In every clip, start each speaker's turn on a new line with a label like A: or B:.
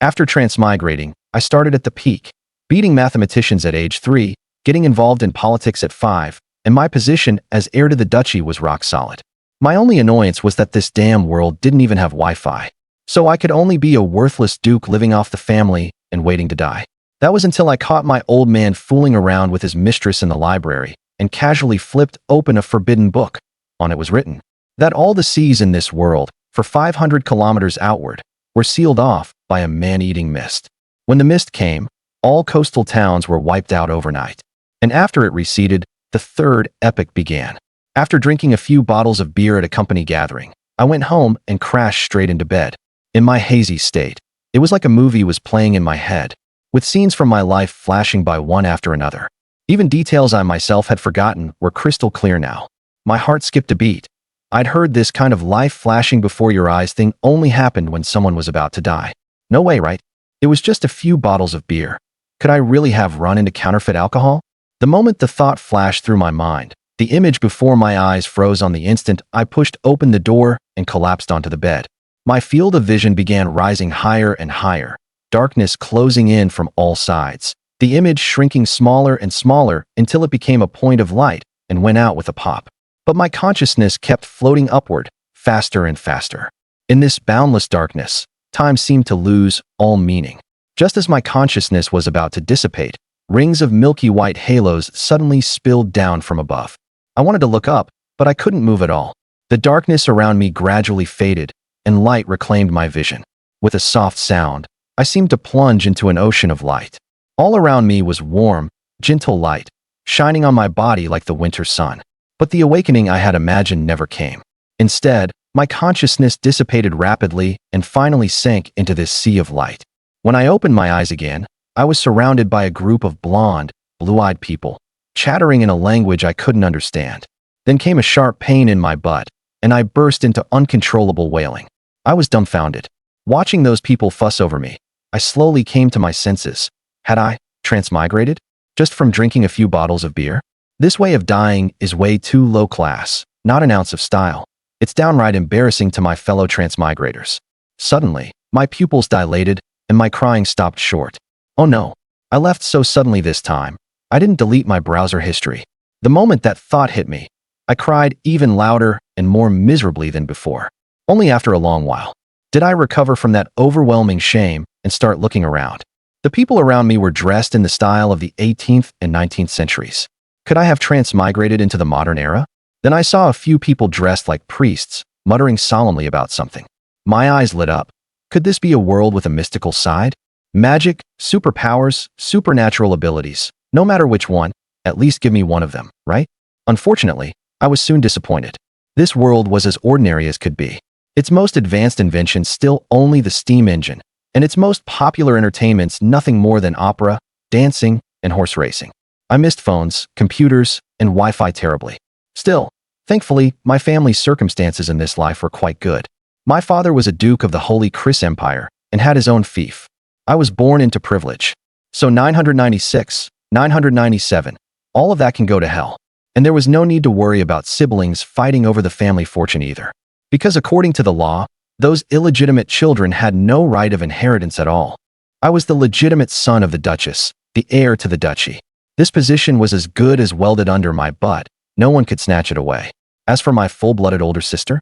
A: After transmigrating, I started at the peak, beating mathematicians at age 3, getting involved in politics at 5, and my position as heir to the duchy was rock solid. My only annoyance was that this damn world didn't even have Wi-Fi, so I could only be a worthless duke living off the family and waiting to die. That was until I caught my old man fooling around with his mistress in the library and casually flipped open a forbidden book. On it was written that all the seas in this world, for 500 kilometers outward, were sealed off by a man-eating mist. When the mist came, all coastal towns were wiped out overnight. And after it receded, the third epic began. After drinking a few bottles of beer at a company gathering, I went home and crashed straight into bed. In my hazy state, it was like a movie was playing in my head, with scenes from my life flashing by one after another. Even details I myself had forgotten were crystal clear now. My heart skipped a beat. I'd heard this kind of life flashing before your eyes thing only happened when someone was about to die. No way, right? It was just a few bottles of beer. Could I really have run into counterfeit alcohol? The moment the thought flashed through my mind, the image before my eyes froze on the instant I pushed open the door and collapsed onto the bed. My field of vision began rising higher and higher, darkness closing in from all sides, the image shrinking smaller and smaller until it became a point of light and went out with a pop. But my consciousness kept floating upward, faster and faster. In this boundless darkness, time seemed to lose all meaning. Just as my consciousness was about to dissipate, rings of milky white halos suddenly spilled down from above. I wanted to look up, but I couldn't move at all. The darkness around me gradually faded, and light reclaimed my vision. With a soft sound, I seemed to plunge into an ocean of light. All around me was warm, gentle light, shining on my body like the winter sun. But the awakening I had imagined never came. Instead, my consciousness dissipated rapidly and finally sank into this sea of light. When I opened my eyes again, I was surrounded by a group of blonde, blue-eyed people, chattering in a language I couldn't understand. Then came a sharp pain in my butt, and I burst into uncontrollable wailing. I was dumbfounded. Watching those people fuss over me, I slowly came to my senses. Had I transmigrated? Just from drinking a few bottles of beer? This way of dying is way too low class, not an ounce of style. It's downright embarrassing to my fellow transmigrators. Suddenly, my pupils dilated, and my crying stopped short. Oh no, I left so suddenly this time. I didn't delete my browser history. The moment that thought hit me, I cried even louder and more miserably than before. Only after a long while did I recover from that overwhelming shame and start looking around. The people around me were dressed in the style of the 18th and 19th centuries. Could I have transmigrated into the modern era? Then I saw a few people dressed like priests, muttering solemnly about something. My eyes lit up. Could this be a world with a mystical side? Magic, superpowers, supernatural abilities. No matter which one, at least give me one of them, right? Unfortunately, I was soon disappointed. This world was as ordinary as could be. Its most advanced invention still only the steam engine, and its most popular entertainments nothing more than opera, dancing, and horse racing. I missed phones, computers, and Wi-Fi terribly. Still, thankfully, my family's circumstances in this life were quite good. My father was a duke of the Holy Chris Empire and had his own fief. I was born into privilege. So 996, 997, all of that can go to hell. And there was no need to worry about siblings fighting over the family fortune either. Because according to the law, those illegitimate children had no right of inheritance at all. I was the legitimate son of the Duchess, the heir to the duchy. This position was as good as welded under my butt. No one could snatch it away. As for my full-blooded older sister?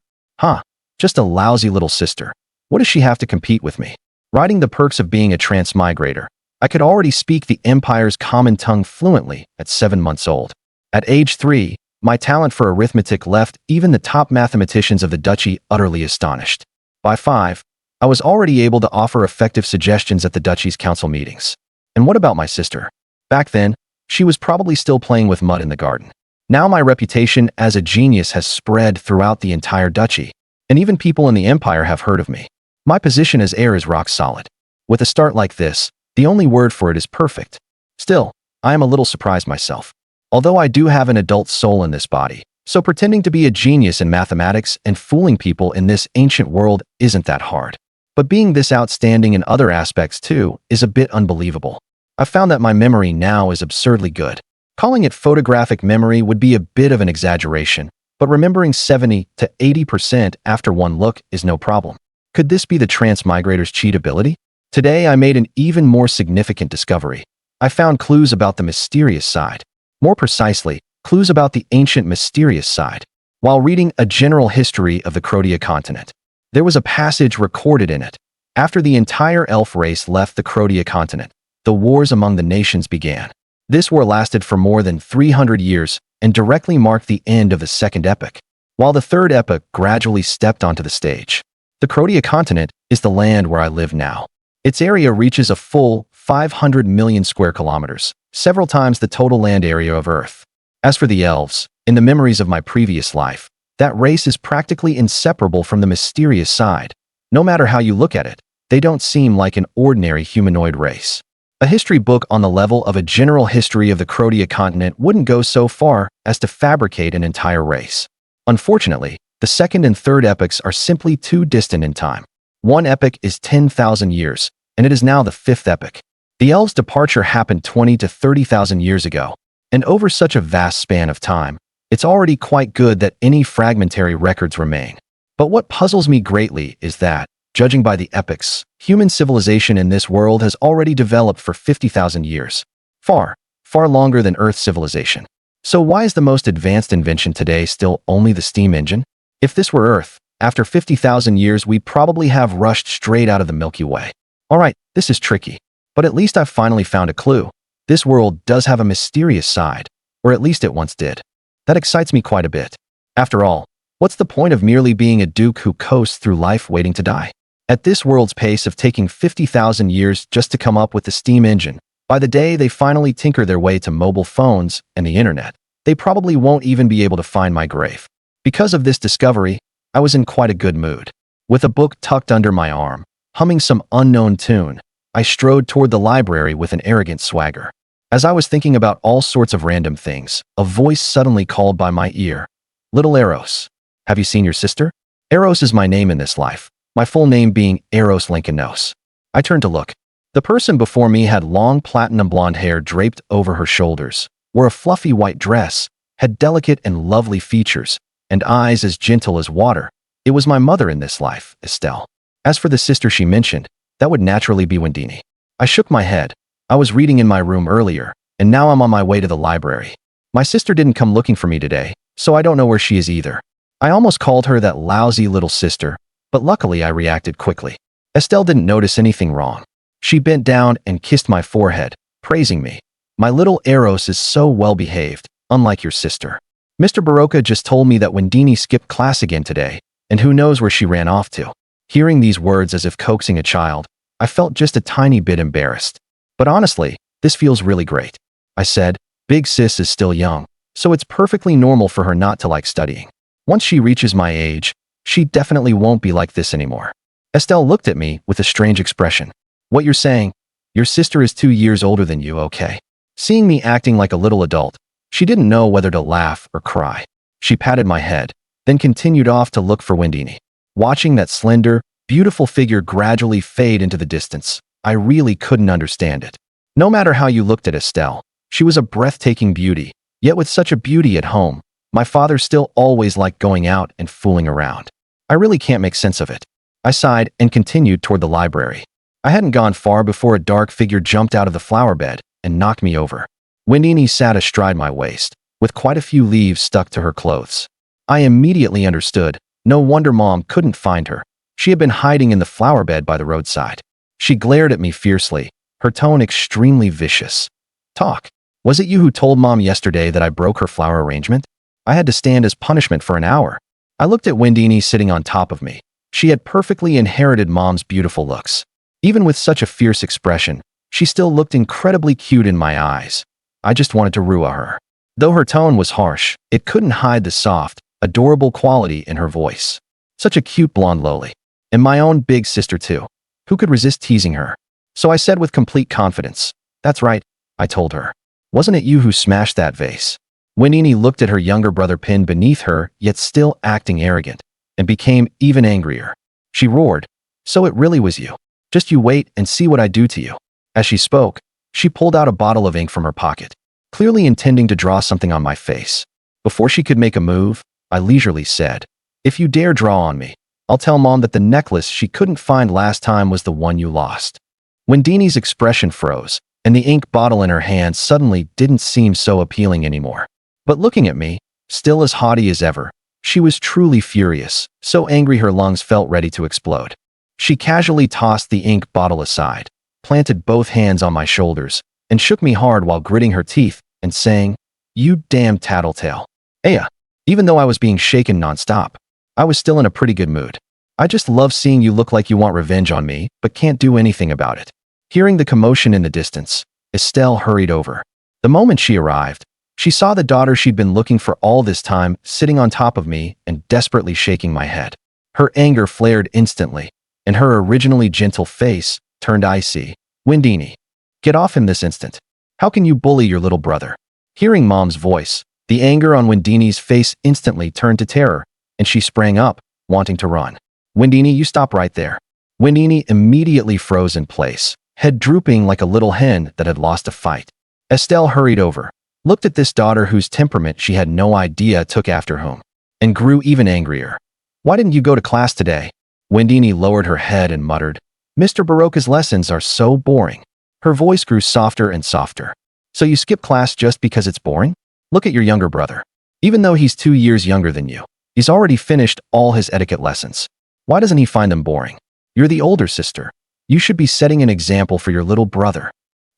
A: Just a lousy little sister. What does she have to compete with me? Riding the perks of being a transmigrator, I could already speak the Empire's common tongue fluently at 7 months old. At age 3, my talent for arithmetic left even the top mathematicians of the duchy utterly astonished. By 5, I was already able to offer effective suggestions at the duchy's council meetings. And what about my sister? Back then, she was probably still playing with mud in the garden. Now my reputation as a genius has spread throughout the entire duchy, and even people in the Empire have heard of me. My position as heir is rock solid. With a start like this, the only word for it is perfect. Still, I am a little surprised myself. Although I do have an adult soul in this body, so pretending to be a genius in mathematics and fooling people in this ancient world isn't that hard. But being this outstanding in other aspects too is a bit unbelievable. I've found that my memory now is absurdly good. Calling it photographic memory would be a bit of an exaggeration, but remembering 70 to 80% after one look is no problem. Could this be the transmigrator's cheat ability? Today, I made an even more significant discovery. I found clues about the mysterious side. More precisely, clues about the ancient mysterious side. While reading a general history of the Crotia continent, there was a passage recorded in it. After the entire elf race left the Crotia continent, the wars among the nations began. This war lasted for more than 300 years and directly marked the end of the second epoch, while the third epoch gradually stepped onto the stage. The Crotia continent is the land where I live now. Its area reaches a full 500 million square kilometers, several times the total land area of Earth. As for the elves, in the memories of my previous life, that race is practically inseparable from the mysterious side. No matter how you look at it, they don't seem like an ordinary humanoid race. A history book on the level of a general history of the Crotia continent wouldn't go so far as to fabricate an entire race. Unfortunately, the second and third epochs are simply too distant in time. One epoch is 10,000 years, and it is now the fifth epoch. The elves' departure happened 20 to 30,000 years ago, and over such a vast span of time, it's already quite good that any fragmentary records remain. But what puzzles me greatly is that, judging by the epochs, human civilization in this world has already developed for 50,000 years. Far, far longer than Earth civilization. So why is the most advanced invention today still only the steam engine? If this were Earth, after 50,000 years we'd probably have rushed straight out of the Milky Way. Alright, this is tricky. But at least I've finally found a clue. This world does have a mysterious side, or at least it once did. That excites me quite a bit. After all, what's the point of merely being a duke who coasts through life waiting to die? At this world's pace of taking 50,000 years just to come up with the steam engine, by the day they finally tinker their way to mobile phones and the internet, they probably won't even be able to find my grave. Because of this discovery, I was in quite a good mood. With a book tucked under my arm, humming some unknown tune, I strode toward the library with an arrogant swagger. As I was thinking about all sorts of random things, a voice suddenly called by my ear. "Little Eros, have you seen your sister?" Eros is my name in this life, my full name being Eros Lincolnos. I turned to look. The person before me had long platinum blonde hair draped over her shoulders, wore a fluffy white dress, had delicate and lovely features, and eyes as gentle as water. It was my mother in this life, Estelle. As for the sister she mentioned, that would naturally be Wendini. I shook my head. I was reading in my room earlier, and now I'm on my way to the library. My sister didn't come looking for me today, so I don't know where she is either. I almost called her that lousy little sister, but luckily I reacted quickly. Estelle didn't notice anything wrong. She bent down and kissed my forehead, praising me. "My little Eros is so well behaved, unlike your sister. Mr. Barocca just told me that Wendini skipped class again today, and who knows where she ran off to." Hearing these words as if coaxing a child, I felt just a tiny bit embarrassed. But honestly, this feels really great. I said, "Big sis is still young, so it's perfectly normal for her not to like studying. Once she reaches my age, she definitely won't be like this anymore." Estelle looked at me with a strange expression. "What you're saying? Your sister is 2 years older than you, okay?" Seeing me acting like a little adult, she didn't know whether to laugh or cry. She patted my head, then continued off to look for Wendini. Watching that slender, beautiful figure gradually fade into the distance, I really couldn't understand it. No matter how you looked at Estelle, she was a breathtaking beauty, yet with such a beauty at home, my father still always liked going out and fooling around. I really can't make sense of it. I sighed and continued toward the library. I hadn't gone far before a dark figure jumped out of the flower bed and knocked me over. Wendini sat astride my waist, with quite a few leaves stuck to her clothes. I immediately understood. No wonder Mom couldn't find her. She had been hiding in the flower bed by the roadside. She glared at me fiercely, her tone extremely vicious. "Talk. Was it you who told Mom yesterday that I broke her flower arrangement? I had to stand as punishment for an hour." I looked at Wendini sitting on top of me. She had perfectly inherited Mom's beautiful looks. Even with such a fierce expression, she still looked incredibly cute in my eyes. I just wanted to rua her. Though her tone was harsh, it couldn't hide the soft, adorable quality in her voice. Such a cute blonde loli. And my own big sister too. Who could resist teasing her? So I said with complete confidence, "That's right," I told her. "Wasn't it you who smashed that vase?" Wendini looked at her younger brother pinned beneath her, yet still acting arrogant, and became even angrier. She roared, "So it really was you. Just you wait and see what I do to you." As she spoke, she pulled out a bottle of ink from her pocket, clearly intending to draw something on my face. Before she could make a move, I leisurely said, "If you dare draw on me, I'll tell Mom that the necklace she couldn't find last time was the one you lost." Wendini's expression froze, and the ink bottle in her hand suddenly didn't seem so appealing anymore. But looking at me, still as haughty as ever, she was truly furious, so angry her lungs felt ready to explode. She casually tossed the ink bottle aside, planted both hands on my shoulders, and shook me hard while gritting her teeth and saying, "You damn tattletale." Aya. Even though I was being shaken nonstop, I was still in a pretty good mood. "I just love seeing you look like you want revenge on me, but can't do anything about it." Hearing the commotion in the distance, Estelle hurried over. The moment she arrived, she saw the daughter she'd been looking for all this time sitting on top of me and desperately shaking my head. Her anger flared instantly, and her originally gentle face turned icy. "Wendini, get off him this instant. How can you bully your little brother?" Hearing Mom's voice, the anger on Wendini's face instantly turned to terror, and she sprang up, wanting to run. "Wendini, you stop right there." Wendini immediately froze in place, head drooping like a little hen that had lost a fight. Estelle hurried over, looked at this daughter whose temperament she had no idea took after whom, and grew even angrier. "Why didn't you go to class today?" Wendini lowered her head and muttered, "Mr. Baroka's lessons are so boring." Her voice grew softer and softer. "So you skip class just because it's boring? Look at your younger brother. Even though he's 2 years younger than you, he's already finished all his etiquette lessons. Why doesn't he find them boring? You're the older sister. You should be setting an example for your little brother."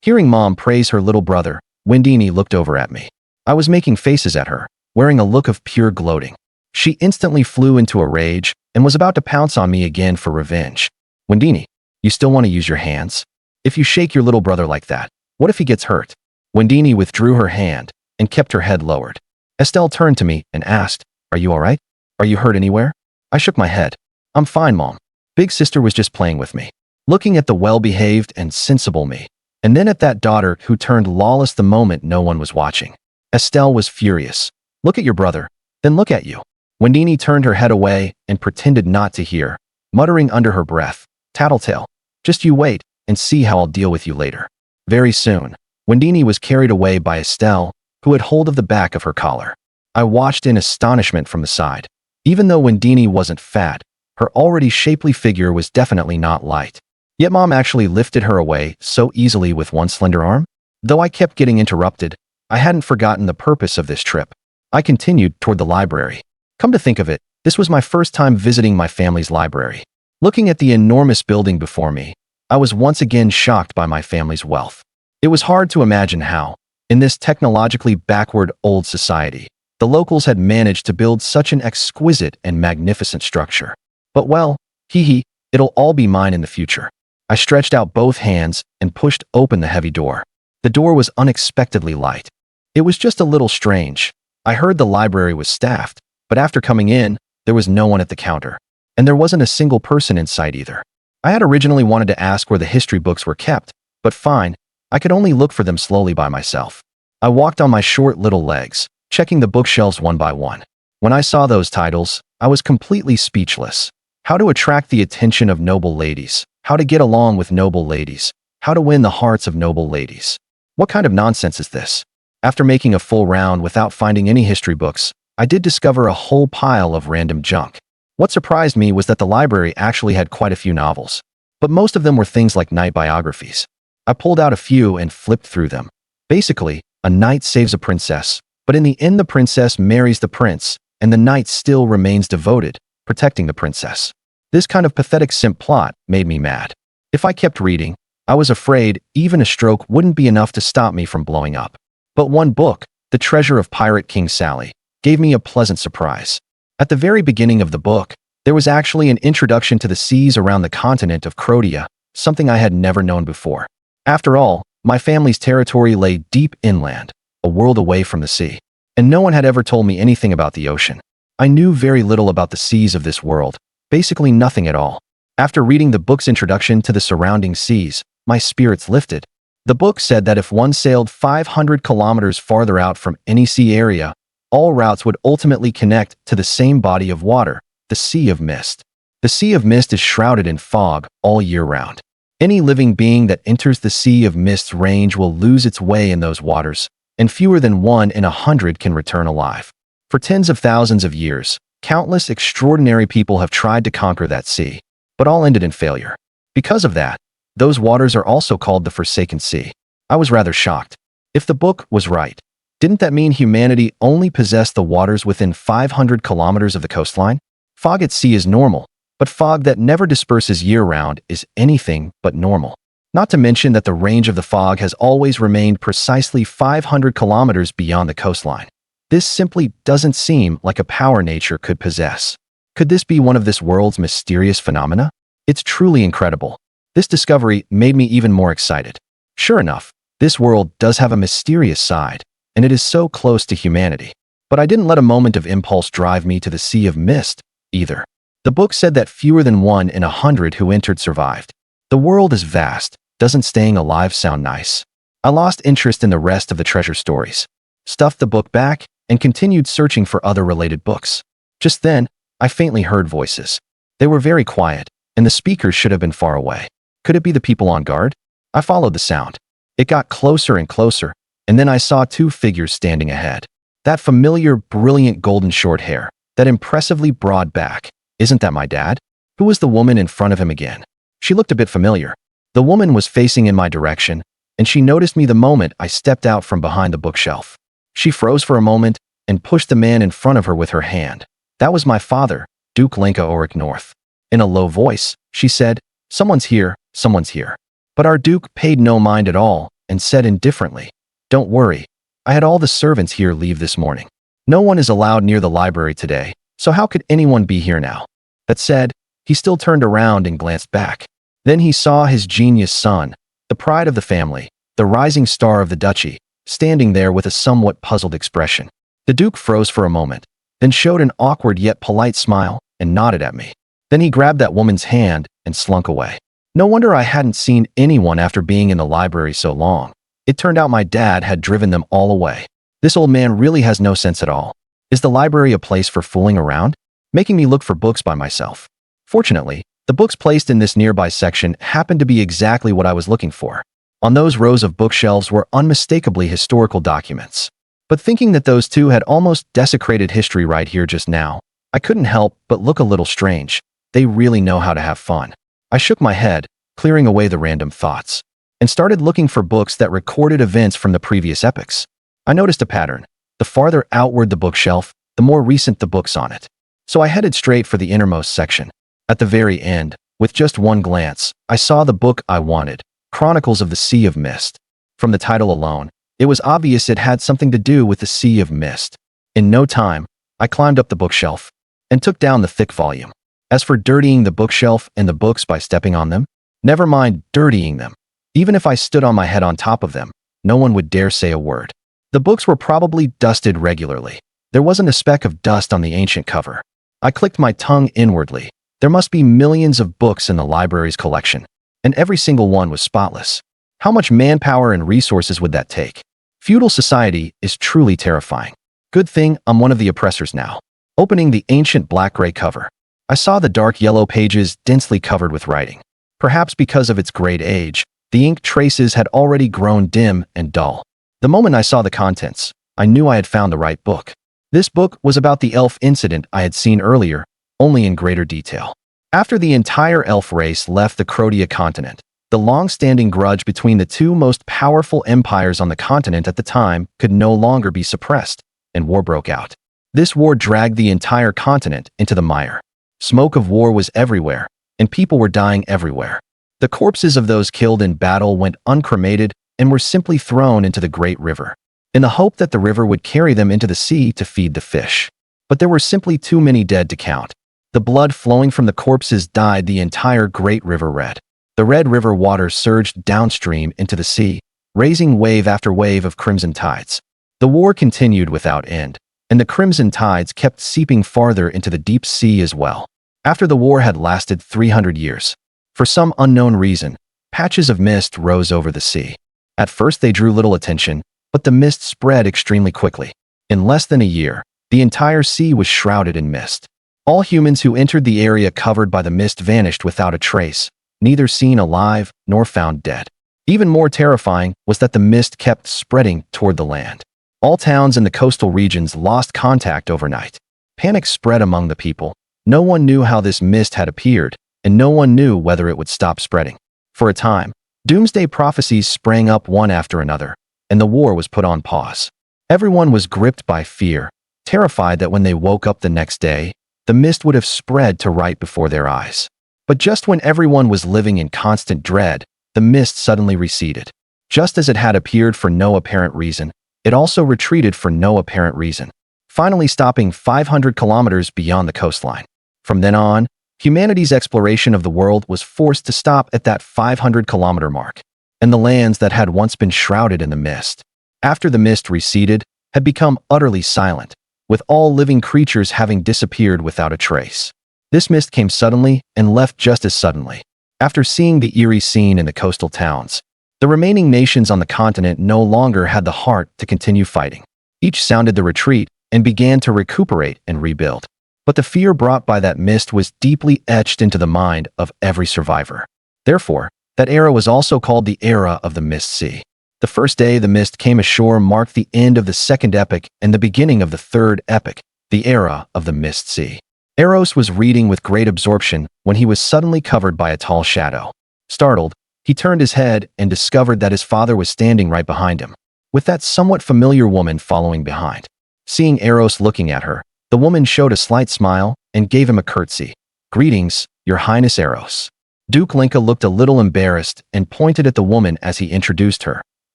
A: Hearing Mom praise her little brother, Wendini looked over at me. I was making faces at her, wearing a look of pure gloating. She instantly flew into a rage and was about to pounce on me again for revenge. "Wendini, you still want to use your hands? If you shake your little brother like that, what if he gets hurt?" Wendini withdrew her hand and kept her head lowered. Estelle turned to me and asked, "Are you all right? Are you hurt anywhere?" I shook my head. "I'm fine, Mom. Big sister was just playing with me." Looking at the well-behaved and sensible me, and then at that daughter who turned lawless the moment no one was watching, Estelle was furious. "Look at your brother, then look at you." Wendini turned her head away and pretended not to hear, muttering under her breath, "Tattletale, just you wait and see how I'll deal with you later." Very soon, Wendini was carried away by Estelle, who had hold of the back of her collar. I watched in astonishment from the side. Even though Wendini wasn't fat, her already shapely figure was definitely not light. Yet Mom actually lifted her away so easily with one slender arm? Though I kept getting interrupted, I hadn't forgotten the purpose of this trip. I continued toward the library. Come to think of it, this was my first time visiting my family's library. Looking at the enormous building before me, I was once again shocked by my family's wealth. It was hard to imagine how, in this technologically backward old society, the locals had managed to build such an exquisite and magnificent structure. But well, it'll all be mine in the future. I stretched out both hands and pushed open the heavy door. The door was unexpectedly light. It was just a little strange. I heard the library was staffed, but after coming in, there was no one at the counter. And there wasn't a single person in sight either. I had originally wanted to ask where the history books were kept, but fine, I could only look for them slowly by myself. I walked on my short little legs, checking the bookshelves one by one. When I saw those titles, I was completely speechless. How to attract the attention of noble ladies. How to get along with noble ladies. How to win the hearts of noble ladies. What kind of nonsense is this? After making a full round without finding any history books, I did discover a whole pile of random junk. What surprised me was that the library actually had quite a few novels, but most of them were things like knight biographies. I pulled out a few and flipped through them. Basically, a knight saves a princess, but in the end the princess marries the prince, and the knight still remains devoted, protecting the princess. This kind of pathetic simp plot made me mad. If I kept reading, I was afraid even a stroke wouldn't be enough to stop me from blowing up. But one book, The Treasure of Pirate King Sally, gave me a pleasant surprise. At the very beginning of the book, there was actually an introduction to the seas around the continent of Croatia, something I had never known before. After all, my family's territory lay deep inland, a world away from the sea, and no one had ever told me anything about the ocean. I knew very little about the seas of this world, basically nothing at all. After reading the book's introduction to the surrounding seas, my spirits lifted. The book said that if one sailed 500 kilometers farther out from any sea area, all routes would ultimately connect to the same body of water, the Sea of Mist. The Sea of Mist is shrouded in fog all year round. Any living being that enters the Sea of Mist's range will lose its way in those waters, and fewer than 1 in 100 can return alive. For tens of thousands of years, countless extraordinary people have tried to conquer that sea, but all ended in failure. Because of that, Those waters are also called the Forsaken Sea. I was rather shocked. If the book was right, didn't that mean humanity only possessed the waters within 500 kilometers of the coastline? Fog at sea is normal, but fog that never disperses year-round is anything but normal. Not to mention that the range of the fog has always remained precisely 500 kilometers beyond the coastline. This simply doesn't seem like a power nature could possess. Could this be one of this world's mysterious phenomena? It's truly incredible. This discovery made me even more excited. Sure enough, this world does have a mysterious side, and it is so close to humanity. But I didn't let a moment of impulse drive me to the Sea of Mist, either. The book said that fewer than 1 in 100 who entered survived. The world is vast. Doesn't staying alive sound nice? I lost interest in the rest of the treasure stories, stuffed the book back, and continued searching for other related books. Just then, I faintly heard voices. They were very quiet, and the speakers should have been far away. Could it be the people on guard? I followed the sound. It got closer and closer, and then I saw 2 figures standing ahead. That familiar, brilliant golden short hair, that impressively broad back. Isn't that my dad? Who was the woman in front of him again? She looked a bit familiar. The woman was facing in my direction, and she noticed me the moment I stepped out from behind the bookshelf. She froze for a moment and pushed the man in front of her with her hand. That was my father, Duke Lenka Oric North. In a low voice, she said, "Someone's here, someone's here." But our Duke paid no mind at all and said indifferently, "Don't worry. I had all the servants here leave this morning. No one is allowed near the library today, so how could anyone be here now?" That said, he still turned around and glanced back. Then he saw his genius son, the pride of the family, the rising star of the duchy, standing there with a somewhat puzzled expression. The Duke froze for a moment, then showed an awkward yet polite smile and nodded at me. Then he grabbed that woman's hand and slunk away. No wonder I hadn't seen anyone after being in the library so long. It turned out my dad had driven them all away. This old man really has no sense at all. Is the library a place for fooling around? Making me look for books by myself. Fortunately, the books placed in this nearby section happened to be exactly what I was looking for. On those rows of bookshelves were unmistakably historical documents. But thinking that those 2 had almost desecrated history right here just now, I couldn't help but look a little strange. They really know how to have fun. I shook my head, clearing away the random thoughts, and started looking for books that recorded events from the previous epochs. I noticed a pattern. The farther outward the bookshelf, the more recent the books on it. So I headed straight for the innermost section. At the very end, with just one glance, I saw the book I wanted, Chronicles of the Sea of Mist. From the title alone, it was obvious it had something to do with the Sea of Mist. In no time, I climbed up the bookshelf and took down the thick volume. As for dirtying the bookshelf and the books by stepping on them, never mind dirtying them. Even if I stood on my head on top of them, no one would dare say a word. The books were probably dusted regularly. There wasn't a speck of dust on the ancient cover. I clicked my tongue inwardly. There must be millions of books in the library's collection, and every single one was spotless. How much manpower and resources would that take? Feudal society is truly terrifying. Good thing I'm one of the oppressors now. Opening the ancient black-gray cover, I saw the dark yellow pages densely covered with writing. Perhaps because of its great age, the ink traces had already grown dim and dull. The moment I saw the contents, I knew I had found the right book. This book was about the elf incident I had seen earlier, only in greater detail. After the entire elf race left the Crotia continent, the long-standing grudge between the 2 most powerful empires on the continent at the time could no longer be suppressed, and war broke out. This war dragged the entire continent into the mire. Smoke of war was everywhere, and people were dying everywhere. The corpses of those killed in battle went uncremated and were simply thrown into the great river, in the hope that the river would carry them into the sea to feed the fish. But there were simply too many dead to count. The blood flowing from the corpses dyed the entire great river red. The red river water surged downstream into the sea, raising wave after wave of crimson tides. The war continued without end, and the crimson tides kept seeping farther into the deep sea as well. After the war had lasted 300 years, for some unknown reason, patches of mist rose over the sea. At first they drew little attention, but the mist spread extremely quickly. In less than a year, the entire sea was shrouded in mist. All humans who entered the area covered by the mist vanished without a trace, neither seen alive nor found dead. Even more terrifying was that the mist kept spreading toward the land. All towns in the coastal regions lost contact overnight. Panic spread among the people. No one knew how this mist had appeared, and no one knew whether it would stop spreading. For a time, doomsday prophecies sprang up one after another, and the war was put on pause. Everyone was gripped by fear, terrified that when they woke up the next day, the mist would have spread to right before their eyes. But just when everyone was living in constant dread, the mist suddenly receded. Just as it had appeared for no apparent reason, it also retreated for no apparent reason, finally stopping 500 kilometers beyond the coastline. From then on, humanity's exploration of the world was forced to stop at that 500-kilometer mark, and the lands that had once been shrouded in the mist, after the mist receded, had become utterly silent, with all living creatures having disappeared without a trace. This mist came suddenly and left just as suddenly. After seeing the eerie scene in the coastal towns, the remaining nations on the continent no longer had the heart to continue fighting. Each sounded the retreat and began to recuperate and rebuild. But the fear brought by that mist was deeply etched into the mind of every survivor. Therefore, that era was also called the Era of the Mist Sea. The first day the mist came ashore marked the end of the second epoch and the beginning of the third epoch, the Era of the Mist Sea. Eros was reading with great absorption when he was suddenly covered by a tall shadow. Startled, he turned his head and discovered that his father was standing right behind him, with that somewhat familiar woman following behind. Seeing Eros looking at her, the woman showed a slight smile and gave him a curtsy. "Greetings, Your Highness Eros." Duke Linka looked a little embarrassed and pointed at the woman as he introduced her.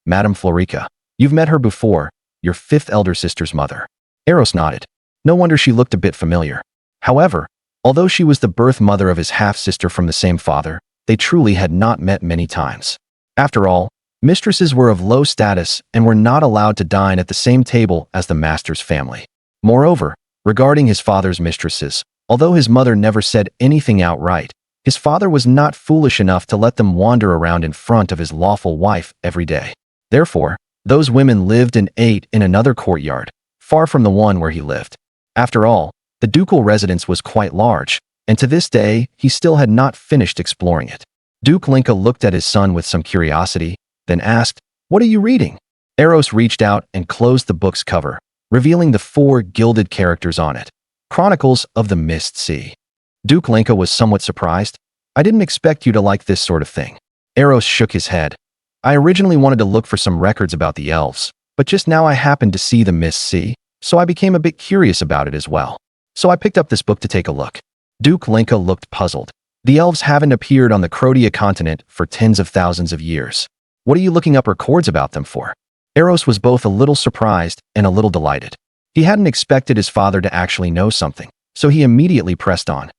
A: "Madame Florica, you've met her before, your fifth elder sister's mother." Eros nodded. No wonder she looked a bit familiar. However, although she was the birth mother of his half-sister from the same father, they truly had not met many times. After all, mistresses were of low status and were not allowed to dine at the same table as the master's family. Moreover, regarding his father's mistresses, although his mother never said anything outright, his father was not foolish enough to let them wander around in front of his lawful wife every day. Therefore, those women lived and ate in another courtyard, far from the one where he lived. After all, the ducal residence was quite large, and to this day, he still had not finished exploring it. Duke Linka looked at his son with some curiosity, then asked, "What are you reading?" Eros reached out and closed the book's cover, revealing the 4 gilded characters on it. Chronicles of the Mist Sea. Duke Linka was somewhat surprised. "I didn't expect you to like this sort of thing." Eros shook his head. "I originally wanted to look for some records about the elves, but just now I happened to see the Mist Sea, so I became a bit curious about it as well. So I picked up this book to take a look." Duke Linka looked puzzled. "The elves haven't appeared on the Crotia continent for tens of thousands of years. What are you looking up records about them for?" Eros was both a little surprised and a little delighted. He hadn't expected his father to actually know something, so he immediately pressed on.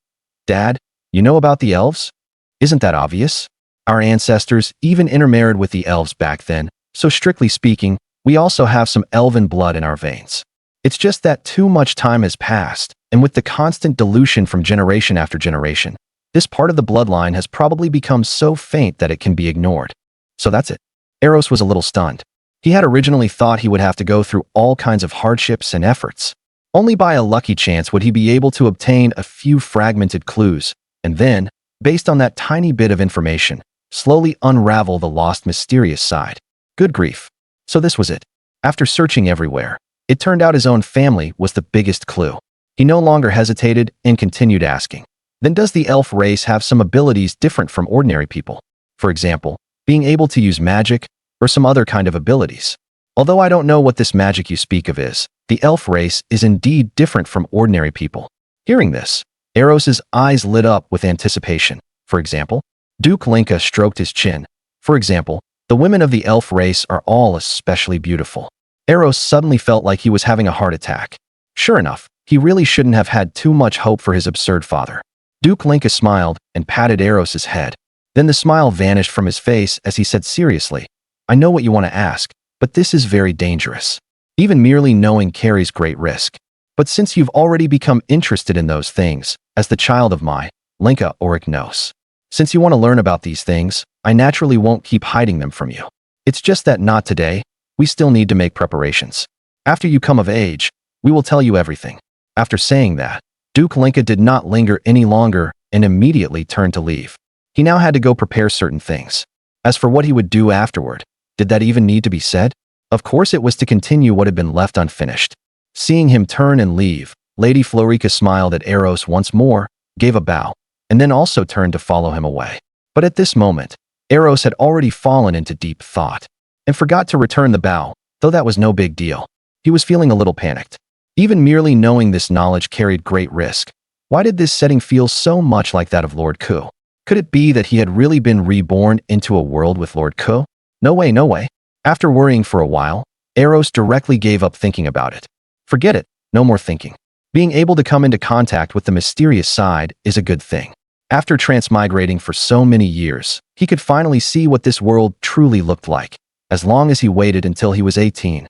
A: "Dad, you know about the elves? Isn't that obvious? Our ancestors even intermarried with the elves back then, so strictly speaking, we also have some elven blood in our veins. It's just that too much time has passed, and with the constant dilution from generation after generation, this part of the bloodline has probably become so faint that it can be ignored. So that's it." Eros was a little stunned. He had originally thought he would have to go through all kinds of hardships and efforts. Only by a lucky chance would he be able to obtain a few fragmented clues, and then, based on that tiny bit of information, slowly unravel the lost mysterious side. Good grief. So this was it. After searching everywhere, it turned out his own family was the biggest clue. He no longer hesitated and continued asking, "Then does the elf race have some abilities different from ordinary people? For example, being able to use magic, or some other kind of abilities? Although I don't know what this magic you speak of is, the elf race is indeed different from ordinary people." Hearing this, Eros's eyes lit up with anticipation. "For example?" Duke Linka stroked his chin. "For example, the women of the elf race are all especially beautiful." Eros suddenly felt like he was having a heart attack. Sure enough, he really shouldn't have had too much hope for his absurd father. Duke Linka smiled and patted Eros's head. Then the smile vanished from his face as he said seriously, "I know what you want to ask, but this is very dangerous. Even merely knowing carries great risk. But since you've already become interested in those things, as the child of my, Linka Oriknos, since you want to learn about these things, I naturally won't keep hiding them from you. It's just that not today. We still need to make preparations. After you come of age, we will tell you everything." After saying that, Duke Linka did not linger any longer and immediately turned to leave. He now had to go prepare certain things. As for what he would do afterward, did that even need to be said? Of course it was to continue what had been left unfinished. Seeing him turn and leave, Lady Florica smiled at Eros once more, gave a bow, and then also turned to follow him away. But at this moment, Eros had already fallen into deep thought and forgot to return the bow, though that was no big deal. He was feeling a little panicked. Even merely knowing this knowledge carried great risk. Why did this setting feel so much like that of Lord Ku? Could it be that he had really been reborn into a world with Lord Ku? No way, no way. After worrying for a while, Eros directly gave up thinking about it. Forget it, no more thinking. Being able to come into contact with the mysterious side is a good thing. After transmigrating for so many years, he could finally see what this world truly looked like, as long as he waited until he was 18.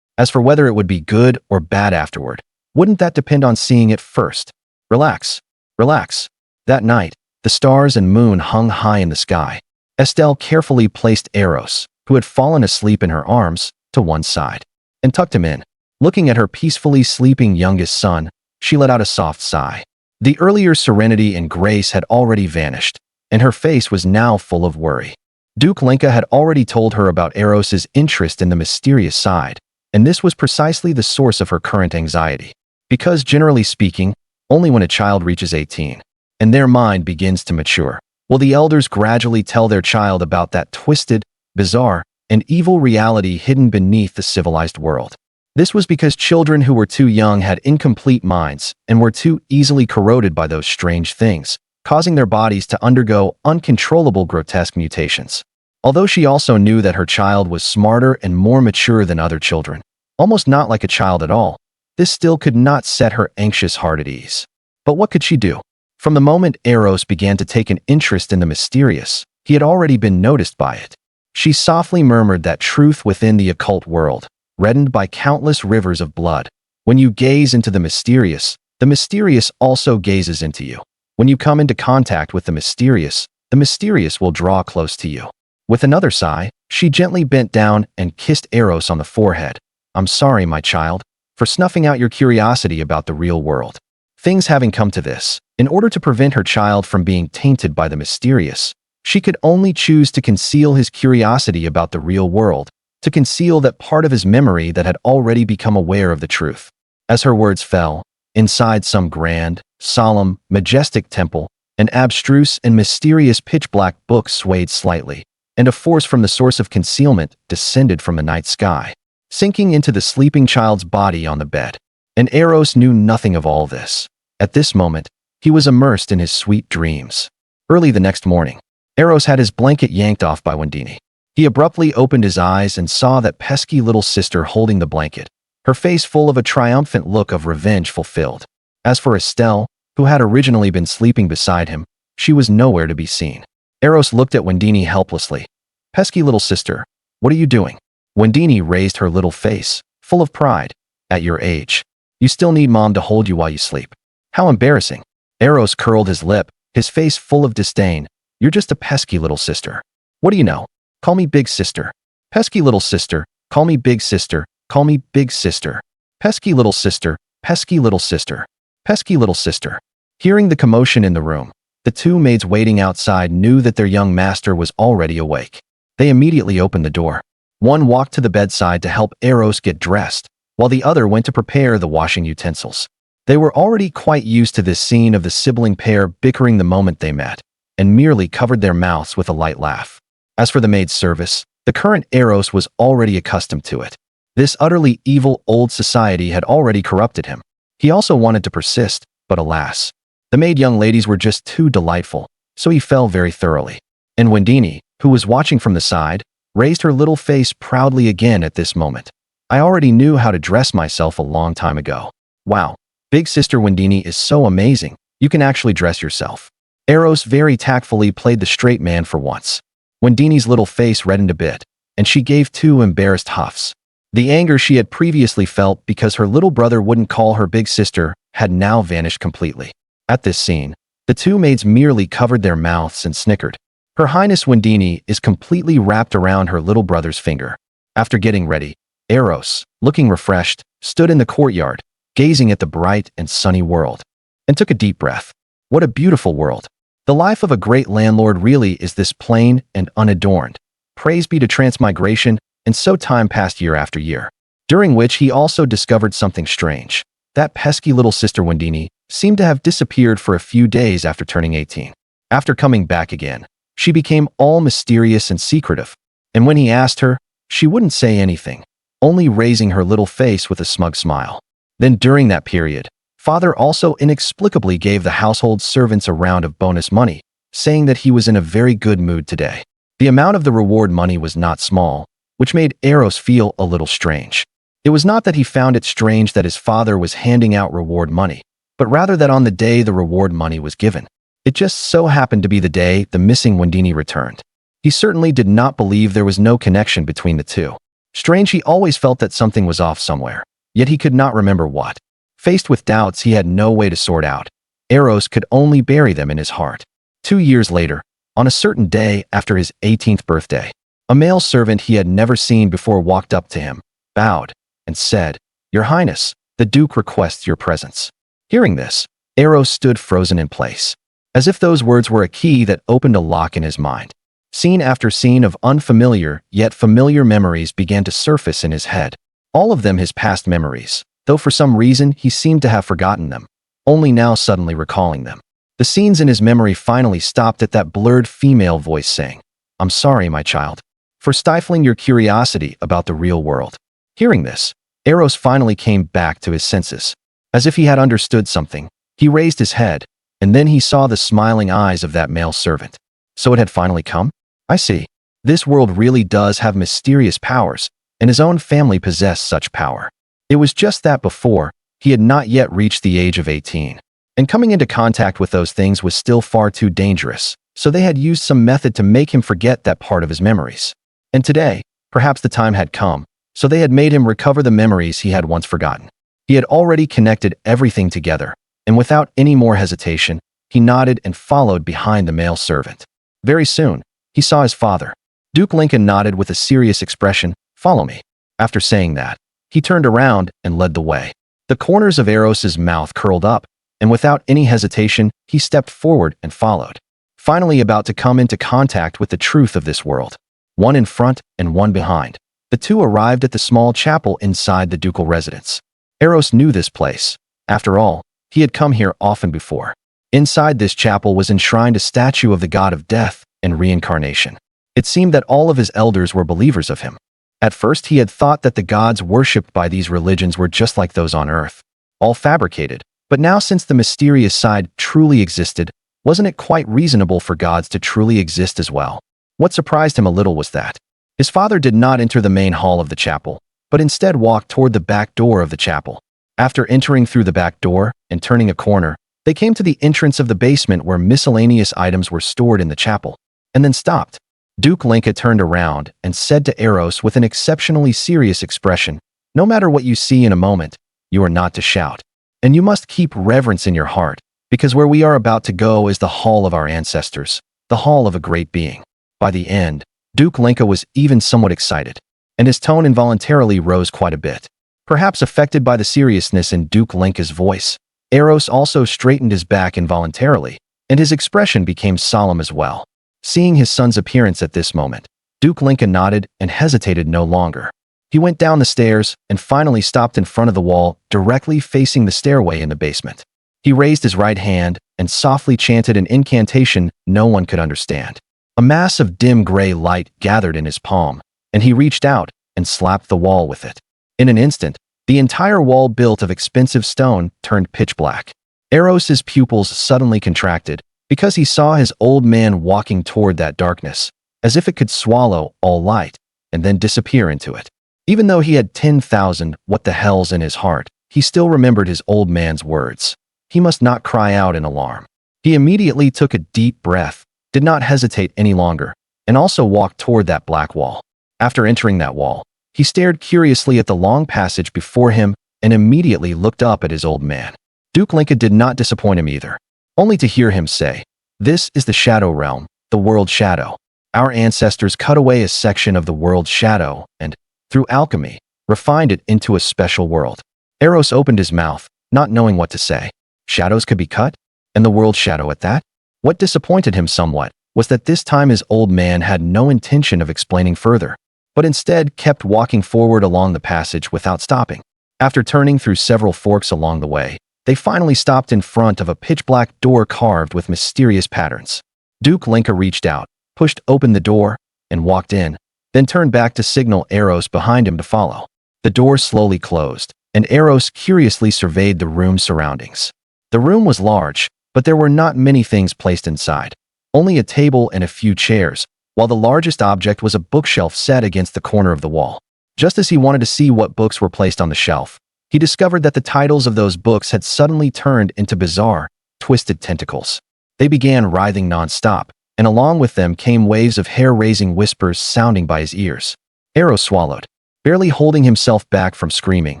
A: As for whether it would be good or bad afterward, wouldn't that depend on seeing it first? Relax, relax. That night, the stars and moon hung high in the sky. Estelle carefully placed Eros, who had fallen asleep in her arms, to one side, and tucked him in. Looking at her peacefully sleeping youngest son, she let out a soft sigh. The earlier serenity and grace had already vanished, and her face was now full of worry. Duke Lenka had already told her about Eros's interest in the mysterious side, and this was precisely the source of her current anxiety. Because, generally speaking, only when a child reaches 18, and their mind begins to mature, will the elders gradually tell their child about that twisted, bizarre, and evil reality hidden beneath the civilized world. This was because children who were too young had incomplete minds and were too easily corroded by those strange things, causing their bodies to undergo uncontrollable grotesque mutations. Although she also knew that her child was smarter and more mature than other children, almost not like a child at all, this still could not set her anxious heart at ease. But what could she do? From the moment Eros began to take an interest in the mysterious, he had already been noticed by it. She softly murmured that truth within the occult world, reddened by countless rivers of blood. When you gaze into the mysterious also gazes into you. When you come into contact with the mysterious will draw close to you. With another sigh, she gently bent down and kissed Eros on the forehead. I'm sorry, my child, for snuffing out your curiosity about the real world. Things having come to this, in order to prevent her child from being tainted by the mysterious, she could only choose to conceal his curiosity about the real world, to conceal that part of his memory that had already become aware of the truth. As her words fell, inside some grand, solemn, majestic temple, an abstruse and mysterious pitch-black book swayed slightly, and a force from the source of concealment descended from the night sky, sinking into the sleeping child's body on the bed. And Eros knew nothing of all this. At this moment, he was immersed in his sweet dreams. Early the next morning, Eros had his blanket yanked off by Wendini. He abruptly opened his eyes and saw that pesky little sister holding the blanket, her face full of a triumphant look of revenge fulfilled. As for Estelle, who had originally been sleeping beside him, she was nowhere to be seen. Eros looked at Wendini helplessly. Pesky little sister, what are you doing? Wendini raised her little face, full of pride. At your age, you still need mom to hold you while you sleep. How embarrassing. Eros curled his lip, his face full of disdain. You're just a pesky little sister. What do you know? Call me big sister. Pesky little sister, call me big sister, call me big sister. Pesky little sister, pesky little sister, pesky little sister. Hearing the commotion in the room, the two maids waiting outside knew that their young master was already awake. They immediately opened the door. One walked to the bedside to help Eros get dressed, while the other went to prepare the washing utensils. They were already quite used to this scene of the sibling pair bickering the moment they met, and merely covered their mouths with a light laugh. As for the maid's service, the current Eros was already accustomed to it. This utterly evil old society had already corrupted him. He also wanted to persist, but alas, the maid young ladies were just too delightful, so he fell very thoroughly. And Wendini, who was watching from the side, raised her little face proudly again at this moment. I already knew how to dress myself a long time ago. Wow, big sister Wendini is so amazing, you can actually dress yourself. Eros very tactfully played the straight man for once. Wendini's little face reddened a bit, and she gave two embarrassed huffs. The anger she had previously felt because her little brother wouldn't call her big sister had now vanished completely. At this scene, the two maids merely covered their mouths and snickered. Her Highness Wendini is completely wrapped around her little brother's finger. After getting ready, Eros, looking refreshed, stood in the courtyard, gazing at the bright and sunny world, and took a deep breath. What a beautiful world. The life of a great landlord really is this plain and unadorned. Praise be to transmigration, and so time passed year after year, during which he also discovered something strange. That pesky little sister Wendini seemed to have disappeared for a few days after turning 18. After coming back again, She became all mysterious and secretive, and when he asked her, she wouldn't say anything, only raising her little face with a smug smile. Then during that period, Father also inexplicably gave the household servants a round of bonus money, saying that he was in a very good mood today. The amount of the reward money was not small, which made Eros feel a little strange. It was not that he found it strange that his father was handing out reward money, but rather that on the day the reward money was given, it just so happened to be the day the missing Wendini returned. He certainly did not believe there was no connection between the two. Strange, he always felt that something was off somewhere, yet he could not remember what. Faced with doubts he had no way to sort out, Eros could only bury them in his heart. 2 years later, on a certain day after his 18th birthday, a male servant he had never seen before walked up to him, bowed, and said, "Your Highness, the Duke requests your presence." Hearing this, Eros stood frozen in place, as if those words were a key that opened a lock in his mind. Scene after scene of unfamiliar yet familiar memories began to surface in his head, all of them his past memories, though for some reason he seemed to have forgotten them, only now suddenly recalling them. The scenes in his memory finally stopped at that blurred female voice saying, "I'm sorry, my child, for stifling your curiosity about the real world." Hearing this, Eros finally came back to his senses. As if he had understood something, he raised his head, and then he saw the smiling eyes of that male servant. So it had finally come? I see. This world really does have mysterious powers, and his own family possessed such power. It was just that before, he had not yet reached the age of 18. And coming into contact with those things was still far too dangerous, so they had used some method to make him forget that part of his memories. And today, perhaps the time had come, so they had made him recover the memories he had once forgotten. He had already connected everything together, and without any more hesitation, he nodded and followed behind the male servant. Very soon, he saw his father. Duke Lincoln nodded with a serious expression, "Follow me." After saying that, he turned around and led the way. The corners of Eros's mouth curled up, and without any hesitation, he stepped forward and followed. Finally about to come into contact with the truth of this world, one in front and one behind, the two arrived at the small chapel inside the ducal residence. Eros knew this place. After all, he had come here often before. Inside this chapel was enshrined a statue of the god of death and reincarnation. It seemed that all of his elders were believers of him. At first he had thought that the gods worshipped by these religions were just like those on earth, all fabricated. But now since the mysterious side truly existed, wasn't it quite reasonable for gods to truly exist as well? What surprised him a little was that his father did not enter the main hall of the chapel, but instead walked toward the back door of the chapel. After entering through the back door and turning a corner, they came to the entrance of the basement where miscellaneous items were stored in the chapel, and then stopped. Duke Lincoln turned around and said to Eros with an exceptionally serious expression, "No matter what you see in a moment, you are not to shout. And you must keep reverence in your heart, because where we are about to go is the hall of our ancestors, the hall of a great being." By the end, Duke Lincoln was even somewhat excited, and his tone involuntarily rose quite a bit. Perhaps affected by the seriousness in Duke Lincoln's voice, Eros also straightened his back involuntarily, and his expression became solemn as well. Seeing his son's appearance at this moment, Duke Lincoln nodded and hesitated no longer. He went down the stairs and finally stopped in front of the wall, directly facing the stairway in the basement. He raised his right hand and softly chanted an incantation no one could understand. A mass of dim gray light gathered in his palm, and he reached out and slapped the wall with it. In an instant, the entire wall built of expensive stone turned pitch black. Eros's pupils suddenly contracted because he saw his old man walking toward that darkness, as if it could swallow all light and then disappear into it. Even though he had 10,000 what the hells in his heart, he still remembered his old man's words. He must not cry out in alarm. He immediately took a deep breath, did not hesitate any longer, and also walked toward that black wall. After entering that wall, he stared curiously at the long passage before him and immediately looked up at his old man. Duke Lincoln did not disappoint him either, only to hear him say, "This is the shadow realm, the world shadow. Our ancestors cut away a section of the world's shadow and, through alchemy, refined it into a special world." Eros opened his mouth, not knowing what to say. Shadows could be cut? And the world's shadow at that? What disappointed him somewhat was that this time his old man had no intention of explaining further, but instead kept walking forward along the passage without stopping. After turning through several forks along the way, they finally stopped in front of a pitch-black door carved with mysterious patterns. Duke Lincoln reached out, pushed open the door, and walked in, then turned back to signal Eros behind him to follow. The door slowly closed, and Eros curiously surveyed the room's surroundings. The room was large, but there were not many things placed inside. Only a table and a few chairs, while the largest object was a bookshelf set against the corner of the wall. Just as he wanted to see what books were placed on the shelf, he discovered that the titles of those books had suddenly turned into bizarre, twisted tentacles. They began writhing non-stop, and along with them came waves of hair-raising whispers sounding by his ears. Eros swallowed, barely holding himself back from screaming,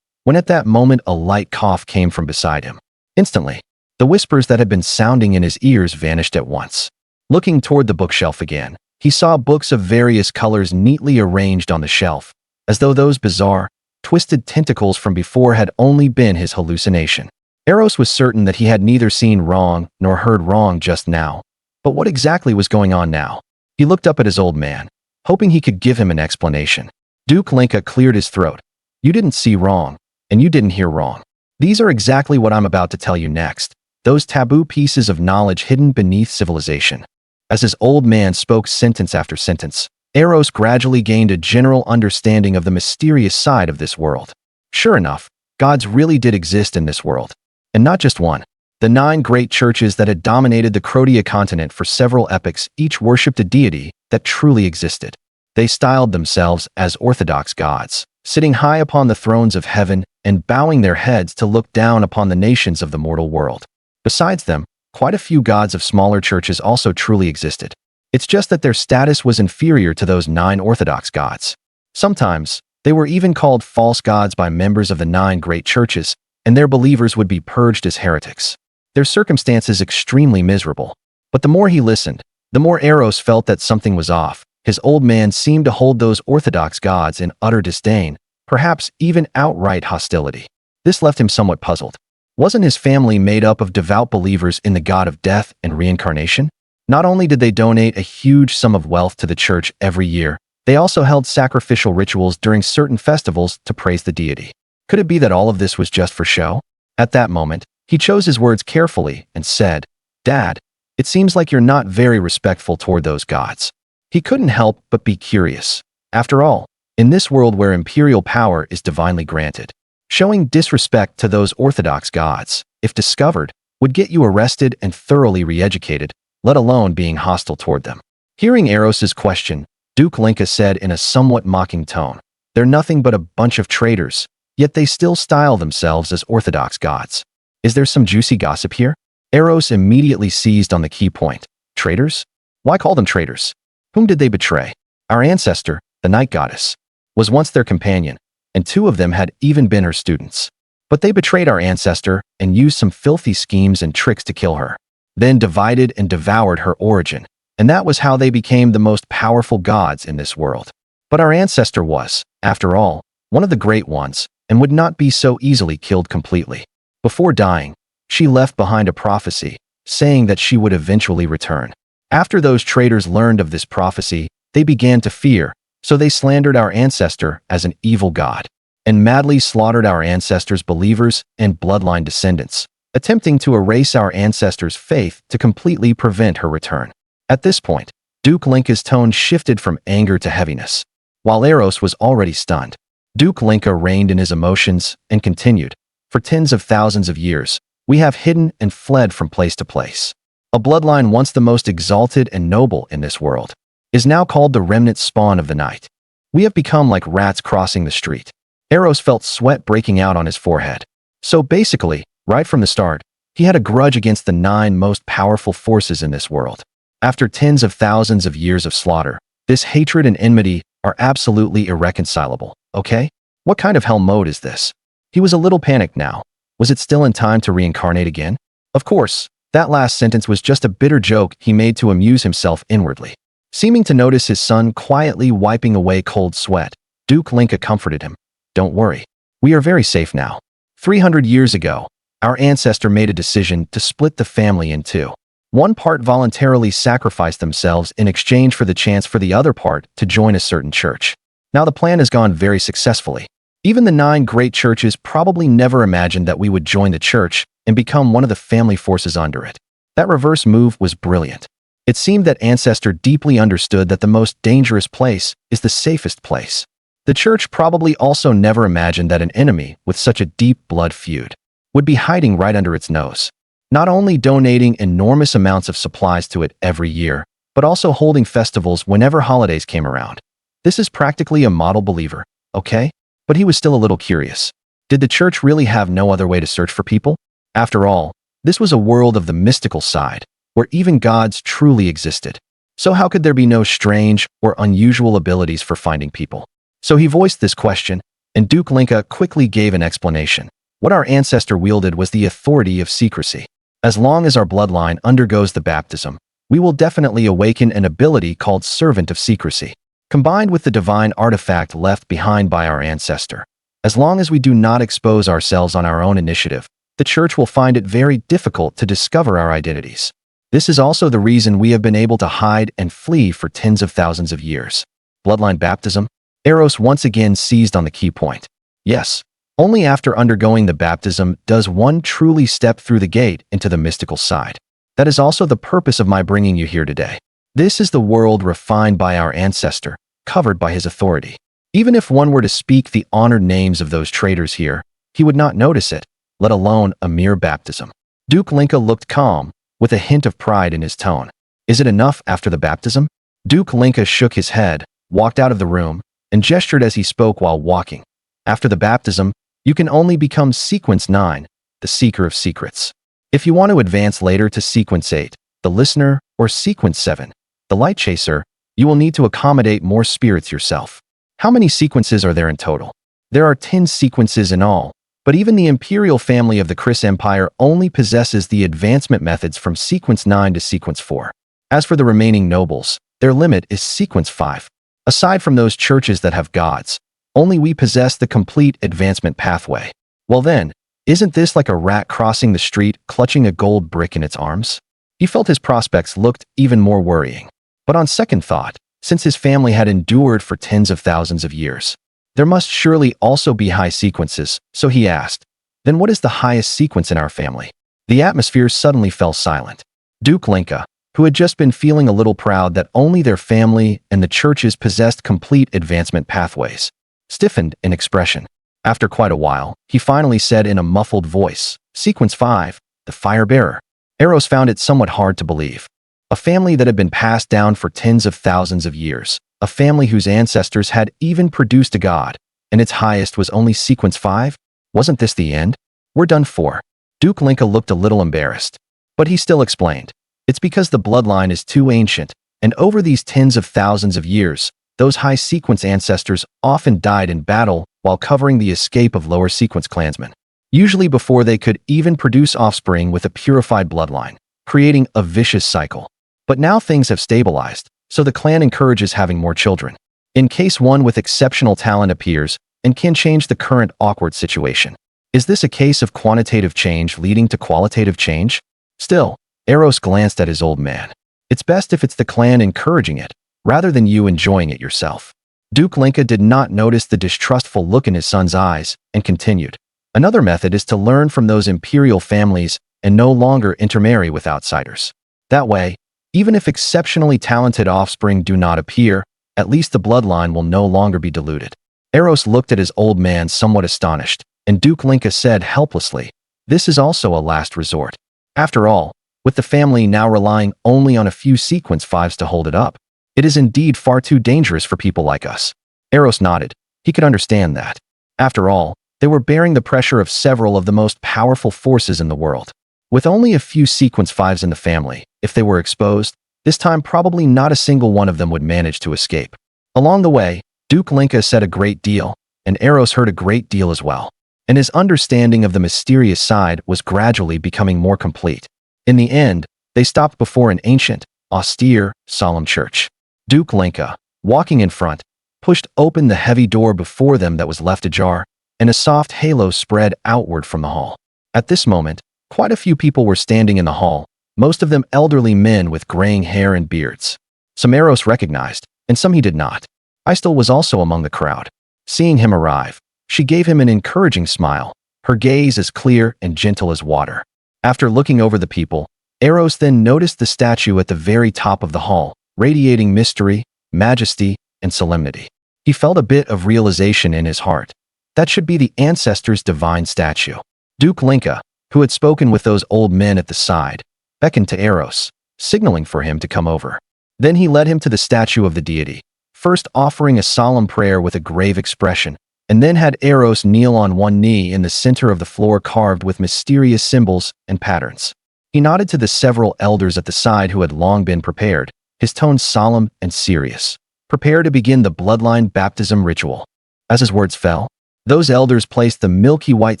A: when at that moment a light cough came from beside him. Instantly, the whispers that had been sounding in his ears vanished at once. Looking toward the bookshelf again, he saw books of various colors neatly arranged on the shelf, as though those bizarre, twisted tentacles from before had only been his hallucination. Eros was certain that he had neither seen wrong nor heard wrong just now. But what exactly was going on now? He looked up at his old man, hoping he could give him an explanation. Duke Linka cleared his throat. You didn't see wrong, and you didn't hear wrong. These are exactly what I'm about to tell you next, those taboo pieces of knowledge hidden beneath civilization. As his old man spoke sentence after sentence, Eros gradually gained a general understanding of the mysterious side of this world. Sure enough, gods really did exist in this world. And not just one. The 9 great churches that had dominated the Crotia continent for several epochs each worshipped a deity that truly existed. They styled themselves as orthodox gods, sitting high upon the thrones of heaven and bowing their heads to look down upon the nations of the mortal world. Besides them, quite a few gods of smaller churches also truly existed. It's just that their status was inferior to those 9 orthodox gods. Sometimes, they were even called false gods by members of the 9 great churches, and their believers would be purged as heretics. Their circumstances extremely miserable. But the more he listened, the more Eros felt that something was off. His old man seemed to hold those orthodox gods in utter disdain, perhaps even outright hostility. This left him somewhat puzzled. Wasn't his family made up of devout believers in the god of death and reincarnation? Not only did they donate a huge sum of wealth to the church every year, they also held sacrificial rituals during certain festivals to praise the deity. Could it be that all of this was just for show? At that moment, he chose his words carefully and said, Dad, it seems like you're not very respectful toward those gods. He couldn't help but be curious. After all, in this world where imperial power is divinely granted, showing disrespect to those orthodox gods, if discovered, would get you arrested and thoroughly re-educated, let alone being hostile toward them. Hearing Eros's question, Duke Linka said in a somewhat mocking tone, They're nothing but a bunch of traitors, yet they still style themselves as orthodox gods. Is there some juicy gossip here? Eros immediately seized on the key point. Traitors? Why call them traitors? Whom did they betray? Our ancestor, the night goddess, was once their companion, and 2 of them had even been her students. But they betrayed our ancestor and used some filthy schemes and tricks to kill her, then divided and devoured her origin, and that was how they became the most powerful gods in this world. But our ancestor was, after all, one of the great ones, and would not be so easily killed completely. Before dying, she left behind a prophecy, saying that she would eventually return. After those traitors learned of this prophecy, they began to fear, so they slandered our ancestor as an evil god, and madly slaughtered our ancestors' believers and bloodline descendants, attempting to erase our ancestors' faith to completely prevent her return. At this point, Duke Linka's tone shifted from anger to heaviness. While Eros was already stunned, Duke Linka reined in his emotions and continued, For tens of thousands of years, we have hidden and fled from place to place. A bloodline once the most exalted and noble in this world is now called the remnant spawn of the night. We have become like rats crossing the street. Eros felt sweat breaking out on his forehead. So basically, right from the start, he had a grudge against the 9 most powerful forces in this world. After tens of thousands of years of slaughter, this hatred and enmity are absolutely irreconcilable, okay? What kind of hell mode is this? He was a little panicked now. Was it still in time to reincarnate again? Of course, that last sentence was just a bitter joke he made to amuse himself inwardly. Seeming to notice his son quietly wiping away cold sweat, Duke Linka comforted him. Don't worry. We are very safe now. 300 years ago, our ancestor made a decision to split the family in 2. One part voluntarily sacrificed themselves in exchange for the chance for the other part to join a certain church. Now the plan has gone very successfully. Even the 9 great churches probably never imagined that we would join the church and become one of the family forces under it. That reverse move was brilliant. It seemed that Ancestor deeply understood that the most dangerous place is the safest place. The church probably also never imagined that an enemy with such a deep blood feud would be hiding right under its nose, not only donating enormous amounts of supplies to it every year, but also holding festivals whenever holidays came around. This is practically a model believer, okay? But he was still a little curious. Did the church really have no other way to search for people? After all, this was a world of the mystical side, where even gods truly existed. So how could there be no strange or unusual abilities for finding people? So he voiced this question, and Duke Linka quickly gave an explanation. What our ancestor wielded was the authority of secrecy. As long as our bloodline undergoes the baptism, we will definitely awaken an ability called Servant of Secrecy, combined with the divine artifact left behind by our ancestor. As long as we do not expose ourselves on our own initiative, the church will find it very difficult to discover our identities. This is also the reason we have been able to hide and flee for tens of thousands of years. Bloodline baptism? Eros once again seized on the key point. Yes, only after undergoing the baptism does one truly step through the gate into the mystical side. That is also the purpose of my bringing you here today. This is the world refined by our ancestor, covered by his authority. Even if one were to speak the honored names of those traitors here, he would not notice it, let alone a mere baptism. Duke Linka looked calm, with a hint of pride in his tone. Is it enough after the baptism? Duke Linka shook his head, walked out of the room, and gestured as he spoke while walking. After the baptism, you can only become Sequence 9, the Seeker of Secrets. If you want to advance later to Sequence 8, the Listener, or Sequence 7, the Light Chaser, you will need to accommodate more spirits yourself. How many sequences are there in total? There are 10 sequences in all, but even the imperial family of the Chris Empire only possesses the advancement methods from Sequence 9 to Sequence 4. As for the remaining nobles, their limit is Sequence 5. Aside from those churches that have gods, only we possess the complete advancement pathway. Well then, isn't this like a rat crossing the street clutching a gold brick in its arms? He felt his prospects looked even more worrying. But on second thought, since his family had endured for tens of thousands of years, there must surely also be high sequences, so he asked, then what is the highest sequence in our family? The atmosphere suddenly fell silent. Duke Linka, who had just been feeling a little proud that only their family and the churches possessed complete advancement pathways, stiffened in expression. After quite a while, he finally said in a muffled voice, Sequence 5, the Fire Bearer. Eros found it somewhat hard to believe. A family that had been passed down for tens of thousands of years, a family whose ancestors had even produced a god, and its highest was only Sequence 5? Wasn't this the end? We're done for. Duke Linka looked a little embarrassed, but he still explained. It's because the bloodline is too ancient, and over these tens of thousands of years, those high sequence ancestors often died in battle while covering the escape of lower sequence clansmen, usually before they could even produce offspring with a purified bloodline, creating a vicious cycle. But now things have stabilized, so the clan encourages having more children, in case one with exceptional talent appears and can change the current awkward situation. Is this a case of quantitative change leading to qualitative change? Still, Eros glanced at his old man. It's best if it's the clan encouraging it, rather than you enjoying it yourself. Duke Linka did not notice the distrustful look in his son's eyes and continued. Another method is to learn from those imperial families and no longer intermarry with outsiders. That way, even if exceptionally talented offspring do not appear, at least the bloodline will no longer be diluted. Eros looked at his old man somewhat astonished, and Duke Linka said helplessly, this is also a last resort. After all, with the family now relying only on a few Sequence 5s to hold it up, it is indeed far too dangerous for people like us. Eros nodded. He could understand that. After all, they were bearing the pressure of several of the most powerful forces in the world. With only a few Sequence 5s in the family, if they were exposed, this time probably not a single one of them would manage to escape. Along the way, Duke Linka said a great deal, and Eros heard a great deal as well, and his understanding of the mysterious side was gradually becoming more complete. In the end, they stopped before an ancient, austere, solemn church. Duke Linka, walking in front, pushed open the heavy door before them that was left ajar, and a soft halo spread outward from the hall. At this moment, quite a few people were standing in the hall, most of them elderly men with graying hair and beards. Some Eros recognized, and some he did not. Aistel was also among the crowd. Seeing him arrive, she gave him an encouraging smile, her gaze as clear and gentle as water. After looking over the people, Eros then noticed the statue at the very top of the hall, radiating mystery, majesty, and solemnity. He felt a bit of realization in his heart. That should be the ancestors' divine statue. Duke Linka, who had spoken with those old men at the side, beckoned to Eros, signaling for him to come over. Then he led him to the statue of the deity, first offering a solemn prayer with a grave expression, and then had Eros kneel on one knee in the center of the floor carved with mysterious symbols and patterns. He nodded to the several elders at the side who had long been prepared, his tone solemn and serious. Prepare to begin the bloodline baptism ritual. As his words fell, those elders placed the milky white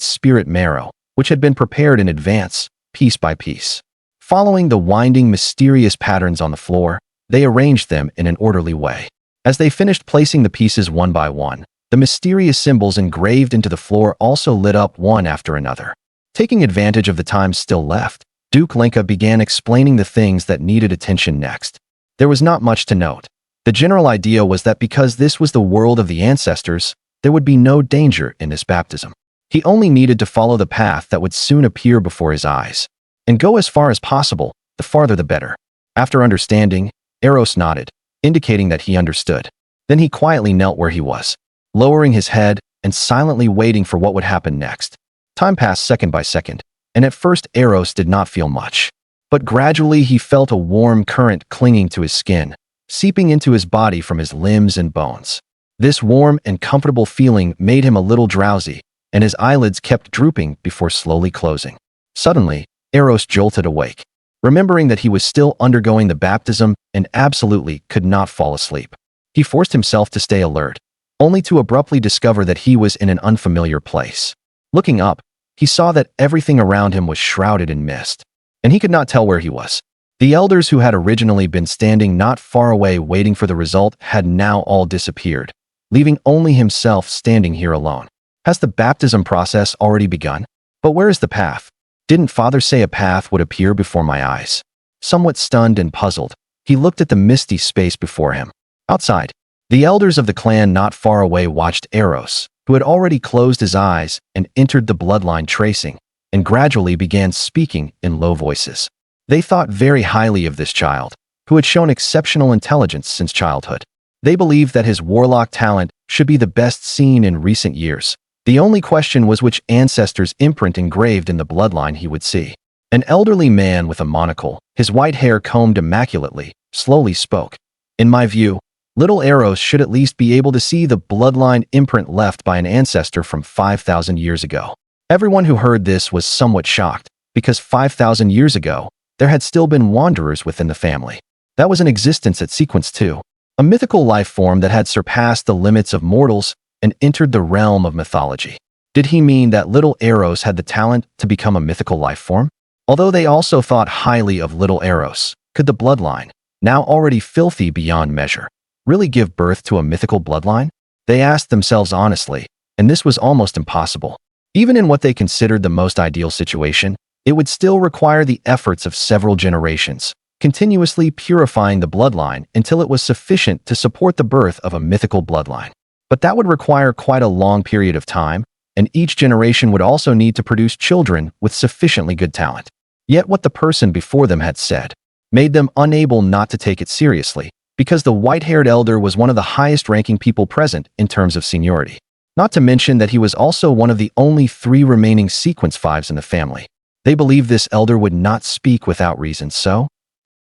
A: spirit marrow, which had been prepared in advance, piece by piece. Following the winding, mysterious patterns on the floor, they arranged them in an orderly way. As they finished placing the pieces one by one, the mysterious symbols engraved into the floor also lit up one after another. Taking advantage of the time still left, Duke Linka began explaining the things that needed attention next. There was not much to note. The general idea was that because this was the world of the ancestors, there would be no danger in this baptism. He only needed to follow the path that would soon appear before his eyes, and go as far as possible, the farther the better. After understanding, Eros nodded, indicating that he understood. Then he quietly knelt where he was, lowering his head and silently waiting for what would happen next. Time passed second by second, and at first Eros did not feel much. But gradually he felt a warm current clinging to his skin, seeping into his body from his limbs and bones. This warm and comfortable feeling made him a little drowsy, and his eyelids kept drooping before slowly closing. Suddenly, Eros jolted awake, remembering that he was still undergoing the baptism and absolutely could not fall asleep. He forced himself to stay alert, only to abruptly discover that he was in an unfamiliar place. Looking up, he saw that everything around him was shrouded in mist, and he could not tell where he was. The elders who had originally been standing not far away waiting for the result had now all disappeared, leaving only himself standing here alone. Has the baptism process already begun? But where is the path? Didn't Father say a path would appear before my eyes? Somewhat stunned and puzzled, he looked at the misty space before him. Outside, the elders of the clan not far away watched Eros, who had already closed his eyes and entered the bloodline tracing, and gradually began speaking in low voices. They thought very highly of this child, who had shown exceptional intelligence since childhood. They believed that his warlock talent should be the best seen in recent years. The only question was which ancestor's imprint engraved in the bloodline he would see. An elderly man with a monocle, his white hair combed immaculately, slowly spoke. In my view, little Eros should at least be able to see the bloodline imprint left by an ancestor from 5,000 years ago. Everyone who heard this was somewhat shocked, because 5,000 years ago, there had still been wanderers within the family. That was in existence at Sequence 2, a mythical life form that had surpassed the limits of mortals and entered the realm of mythology. Did he mean that little Eros had the talent to become a mythical life form? Although they also thought highly of little Eros, could the bloodline, now already filthy beyond measure, really give birth to a mythical bloodline? They asked themselves honestly, and this was almost impossible. Even in what they considered the most ideal situation, it would still require the efforts of several generations, continuously purifying the bloodline until it was sufficient to support the birth of a mythical bloodline. But that would require quite a long period of time, and each generation would also need to produce children with sufficiently good talent. Yet what the person before them had said made them unable not to take it seriously, because the white-haired elder was one of the highest-ranking people present in terms of seniority. Not to mention that he was also one of the only 3 remaining Sequence 5s in the family. They believed this elder would not speak without reason, so?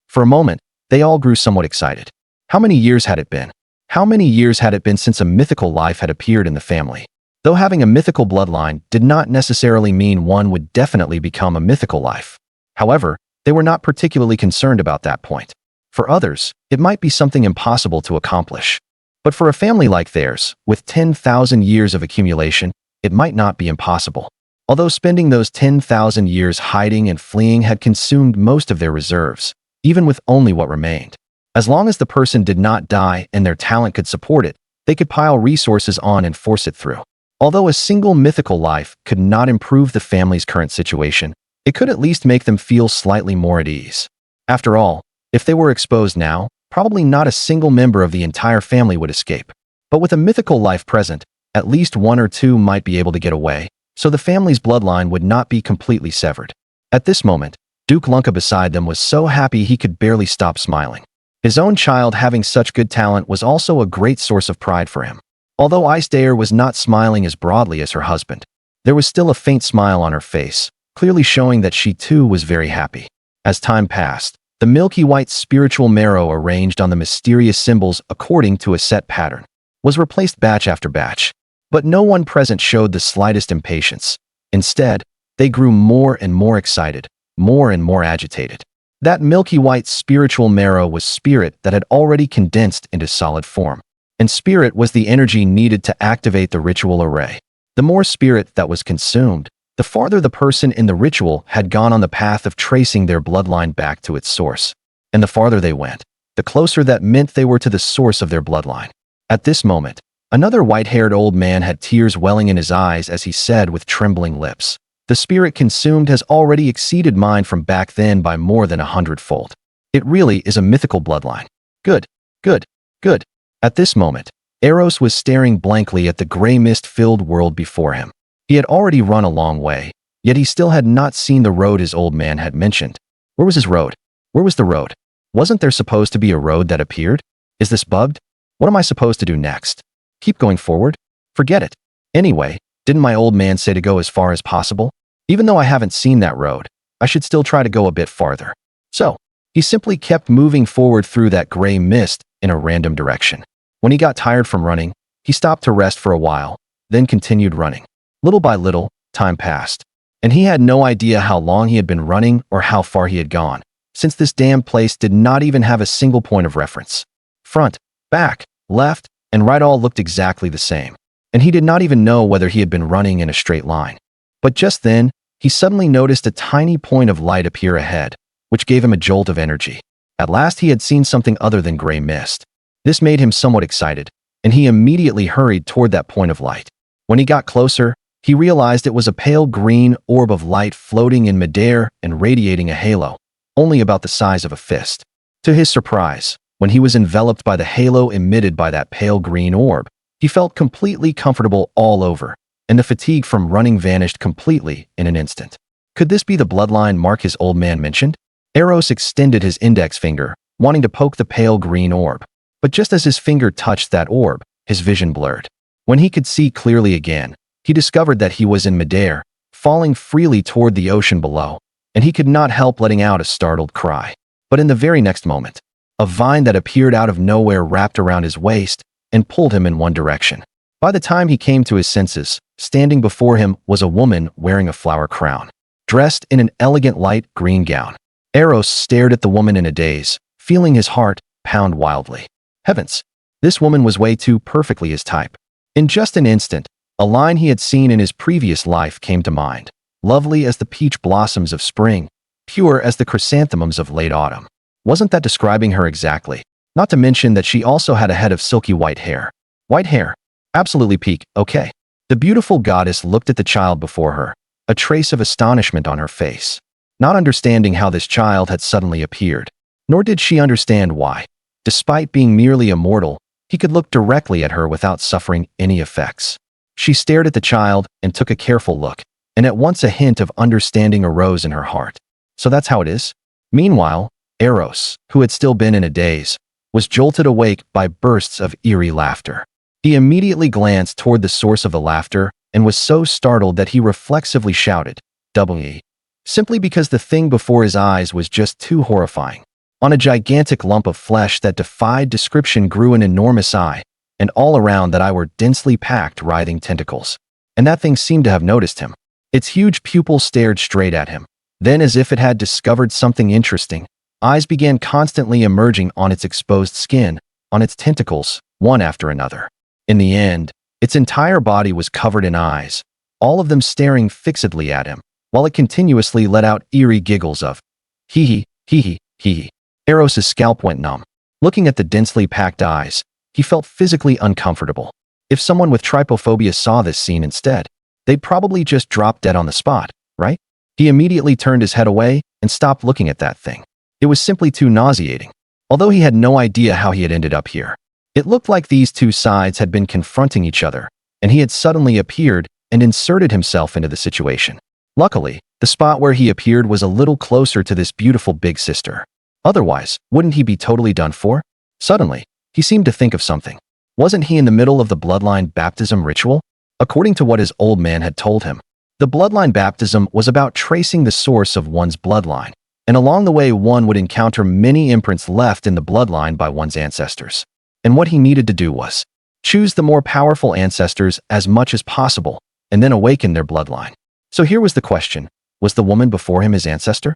A: For a moment, they all grew somewhat excited. How many years had it been? How many years had it been since a mythical life had appeared in the family? Though having a mythical bloodline did not necessarily mean one would definitely become a mythical life. However, they were not particularly concerned about that point. For others, it might be something impossible to accomplish. But for a family like theirs, with 10,000 years of accumulation, it might not be impossible. Although spending those 10,000 years hiding and fleeing had consumed most of their reserves, even with only what remained. As long as the person did not die and their talent could support it, they could pile resources on and force it through. Although a single mythical life could not improve the family's current situation, it could at least make them feel slightly more at ease. After all, if they were exposed now, probably not a single member of the entire family would escape. But with a mythical life present, at least 1 or 2 might be able to get away, so the family's bloodline would not be completely severed. At this moment, Duke Lunka beside them was so happy he could barely stop smiling. His own child having such good talent was also a great source of pride for him. Although Iced Heir was not smiling as broadly as her husband, there was still a faint smile on her face, clearly showing that she too was very happy. As time passed, the milky white spiritual marrow arranged on the mysterious symbols according to a set pattern was replaced batch after batch, but no one present showed the slightest impatience. Instead, they grew more and more excited, more and more agitated. That milky white spiritual marrow was spirit that had already condensed into solid form, and spirit was the energy needed to activate the ritual array. The more spirit that was consumed, the farther the person in the ritual had gone on the path of tracing their bloodline back to its source. And the farther they went, the closer that meant they were to the source of their bloodline. At this moment, another white-haired old man had tears welling in his eyes as he said with trembling lips, "The spirit consumed has already exceeded mine from back then by more than 100-fold. It really is a mythical bloodline. Good, good, good." At this moment, Eros was staring blankly at the gray mist-filled world before him. He had already run a long way, yet he still had not seen the road his old man had mentioned. Where was his road? Where was the road? Wasn't there supposed to be a road that appeared? Is this bugged? What am I supposed to do next? Keep going forward? Forget it. Anyway, didn't my old man say to go as far as possible? Even though I haven't seen that road, I should still try to go a bit farther. So, he simply kept moving forward through that gray mist in a random direction. When he got tired from running, he stopped to rest for a while, then continued running. Little by little, time passed, and he had no idea how long he had been running or how far he had gone, since this damn place did not even have a single point of reference. Front, back, left, and right all looked exactly the same, and he did not even know whether he had been running in a straight line. But just then, he suddenly noticed a tiny point of light appear ahead, which gave him a jolt of energy. At last he had seen something other than gray mist. This made him somewhat excited, and he immediately hurried toward that point of light. When he got closer, he realized it was a pale green orb of light floating in midair and radiating a halo, only about the size of a fist. To his surprise, when he was enveloped by the halo emitted by that pale green orb, he felt completely comfortable all over, and the fatigue from running vanished completely in an instant. Could this be the bloodline mark his old man mentioned? Eros extended his index finger, wanting to poke the pale green orb. But just as his finger touched that orb, his vision blurred. When he could see clearly again, he discovered that he was in midair, falling freely toward the ocean below, and he could not help letting out a startled cry. But in the very next moment, a vine that appeared out of nowhere wrapped around his waist and pulled him in one direction. By the time he came to his senses, standing before him was a woman wearing a flower crown, dressed in an elegant light green gown. Eros stared at the woman in a daze, feeling his heart pound wildly. Heavens, this woman was way too perfectly his type. In just an instant, a line he had seen in his previous life came to mind. Lovely as the peach blossoms of spring, pure as the chrysanthemums of late autumn. Wasn't that describing her exactly? Not to mention that she also had a head of silky white hair. White hair. Absolutely peak, okay. The beautiful goddess looked at the child before her, a trace of astonishment on her face, not understanding how this child had suddenly appeared. Nor did she understand why. Despite being merely a mortal, he could look directly at her without suffering any effects. She stared at the child and took a careful look, and at once a hint of understanding arose in her heart. So that's how it is? Meanwhile, Eros, who had still been in a daze, was jolted awake by bursts of eerie laughter. He immediately glanced toward the source of the laughter and was so startled that he reflexively shouted, "Double E," simply because the thing before his eyes was just too horrifying. On a gigantic lump of flesh that defied description grew an enormous eye, and all around that eye were densely packed writhing tentacles. And that thing seemed to have noticed him. Its huge pupil stared straight at him. Then, as if it had discovered something interesting, eyes began constantly emerging on its exposed skin, on its tentacles, one after another. In the end, its entire body was covered in eyes, all of them staring fixedly at him, while it continuously let out eerie giggles of hee hee, hee hee. Eros' scalp went numb. Looking at the densely packed eyes, he felt physically uncomfortable. If someone with trypophobia saw this scene instead, they'd probably just drop dead on the spot, right? He immediately turned his head away and stopped looking at that thing. It was simply too nauseating. Although he had no idea how he had ended up here. It looked like these two sides had been confronting each other, and he had suddenly appeared and inserted himself into the situation. Luckily, The spot where he appeared was a little closer to this beautiful big sister. Otherwise, wouldn't he be totally done for? Suddenly, he seemed to think of something. Wasn't he in the middle of the bloodline baptism ritual? According to what his old man had told him, the bloodline baptism was about tracing the source of one's bloodline, and along the way one would encounter many imprints left in the bloodline by one's ancestors. And what he needed to do was choose the more powerful ancestors as much as possible, and then awaken their bloodline. So here was the question. Was the woman before him his ancestor?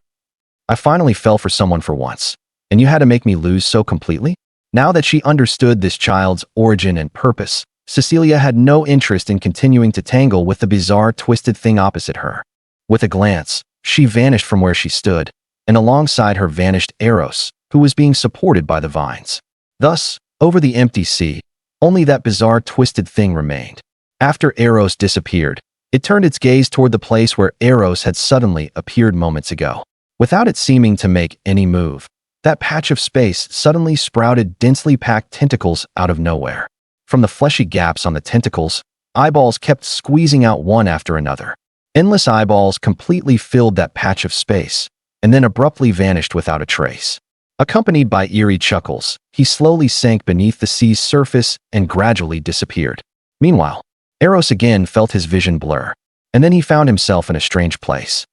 A: I finally fell for someone for once, and you had to make me lose so completely? Now that she understood this child's origin and purpose, Cecilia had no interest in continuing to tangle with the bizarre, twisted thing opposite her. With a glance, she vanished from where she stood, and alongside her vanished Eros, who was being supported by the vines. Thus, over the empty sea, only that bizarre, twisted thing remained. After Eros disappeared, it turned its gaze toward the place where Eros had suddenly appeared moments ago. Without it seeming to make any move, that patch of space suddenly sprouted densely packed tentacles out of nowhere. From the fleshy gaps on the tentacles, eyeballs kept squeezing out one after another. Endless eyeballs completely filled that patch of space, and then abruptly vanished without a trace. Accompanied by eerie chuckles, he slowly sank beneath the sea's surface and gradually disappeared. Meanwhile, Eros again felt his vision blur, and then he found himself in a strange place.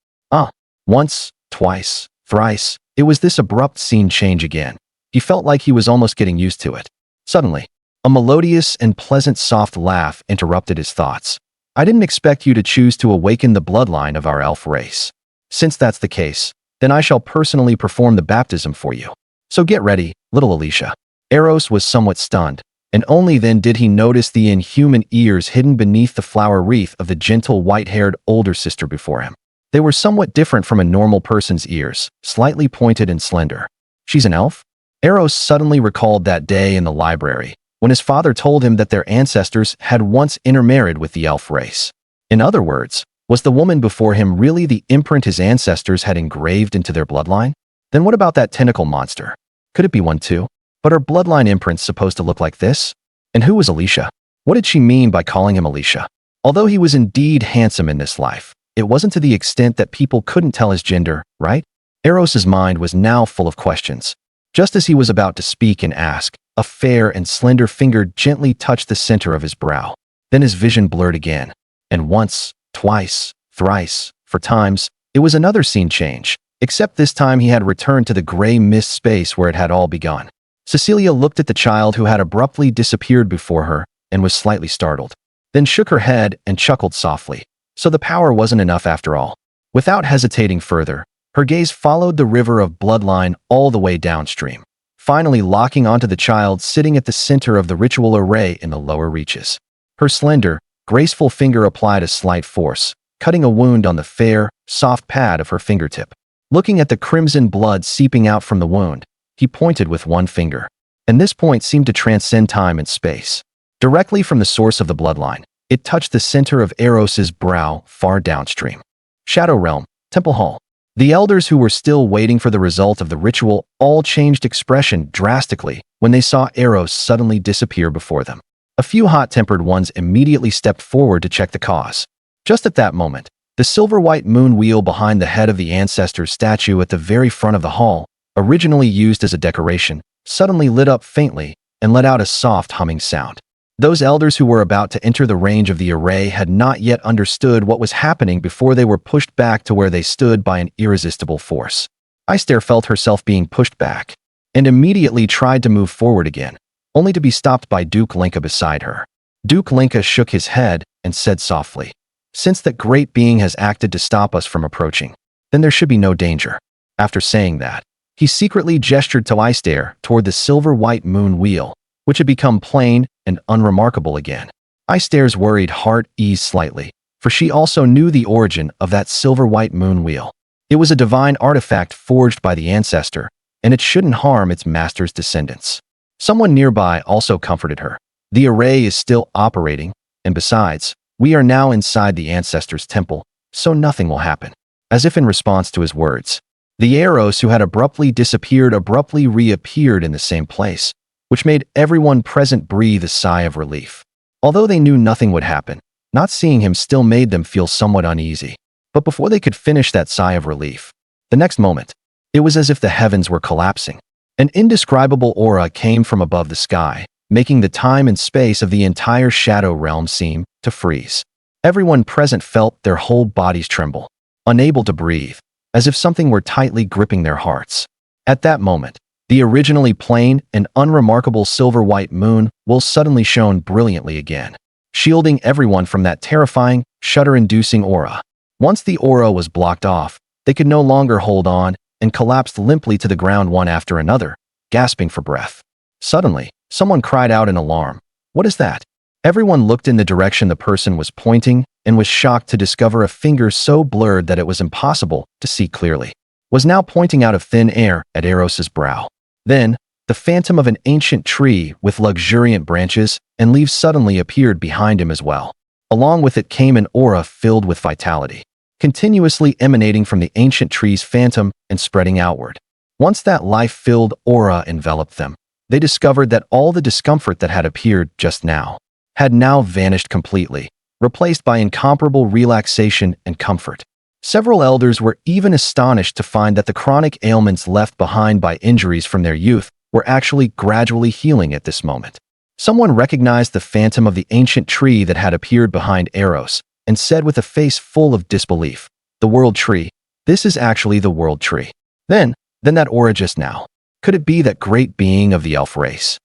A: Once, twice, thrice, it was this abrupt scene change again. He felt like he was almost getting used to it. Suddenly, a melodious and pleasant soft laugh interrupted his thoughts. I didn't expect you to choose to awaken the bloodline of our elf race. Since that's the case, then I shall personally perform the baptism for you. So get ready, little Alicia. Eros was somewhat stunned, and only then did he notice the inhuman ears hidden beneath the flower wreath of the gentle white-haired older sister before him. They were somewhat different from a normal person's ears, slightly pointed and slender. She's an elf? Eros suddenly recalled that day in the library, when his father told him that their ancestors had once intermarried with the elf race. In other words, was the woman before him really the imprint his ancestors had engraved into their bloodline? Then what about that tentacle monster? Could it be one too? But are bloodline imprints supposed to look like this? And who was Alicia? What did she mean by calling him Alicia? Although he was indeed handsome in this life, it wasn't to the extent that people couldn't tell his gender, right? Eros's mind was now full of questions. Just as he was about to speak and ask, a fair and slender finger gently touched the center of his brow. Then his vision blurred again. And once, twice, thrice, four times, it was another scene change, except this time he had returned to the gray mist space where it had all begun. Cecilia looked at the child who had abruptly disappeared before her and was slightly startled, then shook her head and chuckled softly. So the power wasn't enough after all. Without hesitating further, her gaze followed the river of bloodline all the way downstream, finally locking onto the child sitting at the center of the ritual array in the lower reaches. Her slender, graceful finger applied a slight force, cutting a wound on the fair, soft pad of her fingertip. Looking at the crimson blood seeping out from the wound, he pointed with one finger, and this point seemed to transcend time and space. Directly from the source of the bloodline, it touched the center of Eros's brow far downstream. Shadow Realm, Temple Hall. The elders who were still waiting for the result of the ritual all changed expression drastically when they saw Eros suddenly disappear before them. A few hot-tempered ones immediately stepped forward to check the cause. Just at that moment, the silver-white moon wheel behind the head of the ancestor's statue at the very front of the hall, originally used as a decoration, suddenly lit up faintly and let out a soft humming sound. Those elders who were about to enter the range of the array had not yet understood what was happening before they were pushed back to where they stood by an irresistible force. Aistare felt herself being pushed back, and immediately tried to move forward again, only to be stopped by Duke Linka beside her. Duke Linka shook his head and said softly, "Since that great being has acted to stop us from approaching, then there should be no danger." After saying that, he secretly gestured to Aistare toward the silver-white moon wheel, which had become plain and unremarkable again. Aistare's worried heart eased slightly, for she also knew the origin of that silver-white moon wheel. It was a divine artifact forged by the ancestor, and it shouldn't harm its master's descendants. Someone nearby also comforted her. The array is still operating, and besides, we are now inside the ancestor's temple, so nothing will happen. As if in response to his words, the Eros who had abruptly disappeared abruptly reappeared in the same place, which made everyone present breathe a sigh of relief. Although they knew nothing would happen, not seeing him still made them feel somewhat uneasy. But before they could finish that sigh of relief, the next moment, it was as if the heavens were collapsing. An indescribable aura came from above the sky, making the time and space of the entire shadow realm seem to freeze. Everyone present felt their whole bodies tremble, unable to breathe, as if something were tightly gripping their hearts. At that moment, the originally plain and unremarkable silver-white moon will suddenly shone brilliantly again, shielding everyone from that terrifying, shudder-inducing aura. Once the aura was blocked off, they could no longer hold on and collapsed limply to the ground one after another, gasping for breath. Suddenly, someone cried out in alarm. "What is that?" Everyone looked in the direction the person was pointing and was shocked to discover a finger so blurred that it was impossible to see clearly was now pointing out of thin air at Eros's brow. Then, the phantom of an ancient tree with luxuriant branches and leaves suddenly appeared behind him as well. Along with it came an aura filled with vitality, continuously emanating from the ancient tree's phantom and spreading outward. Once that life-filled aura enveloped them, they discovered that all the discomfort that had appeared just now had now vanished completely, replaced by incomparable relaxation and comfort. Several elders were even astonished to find that the chronic ailments left behind by injuries from their youth were actually gradually healing at this moment. Someone recognized the phantom of the ancient tree that had appeared behind Eros and said with a face full of disbelief, "The world tree. This is actually the world tree." Then that aura just now. Could it be that great being of the elf race?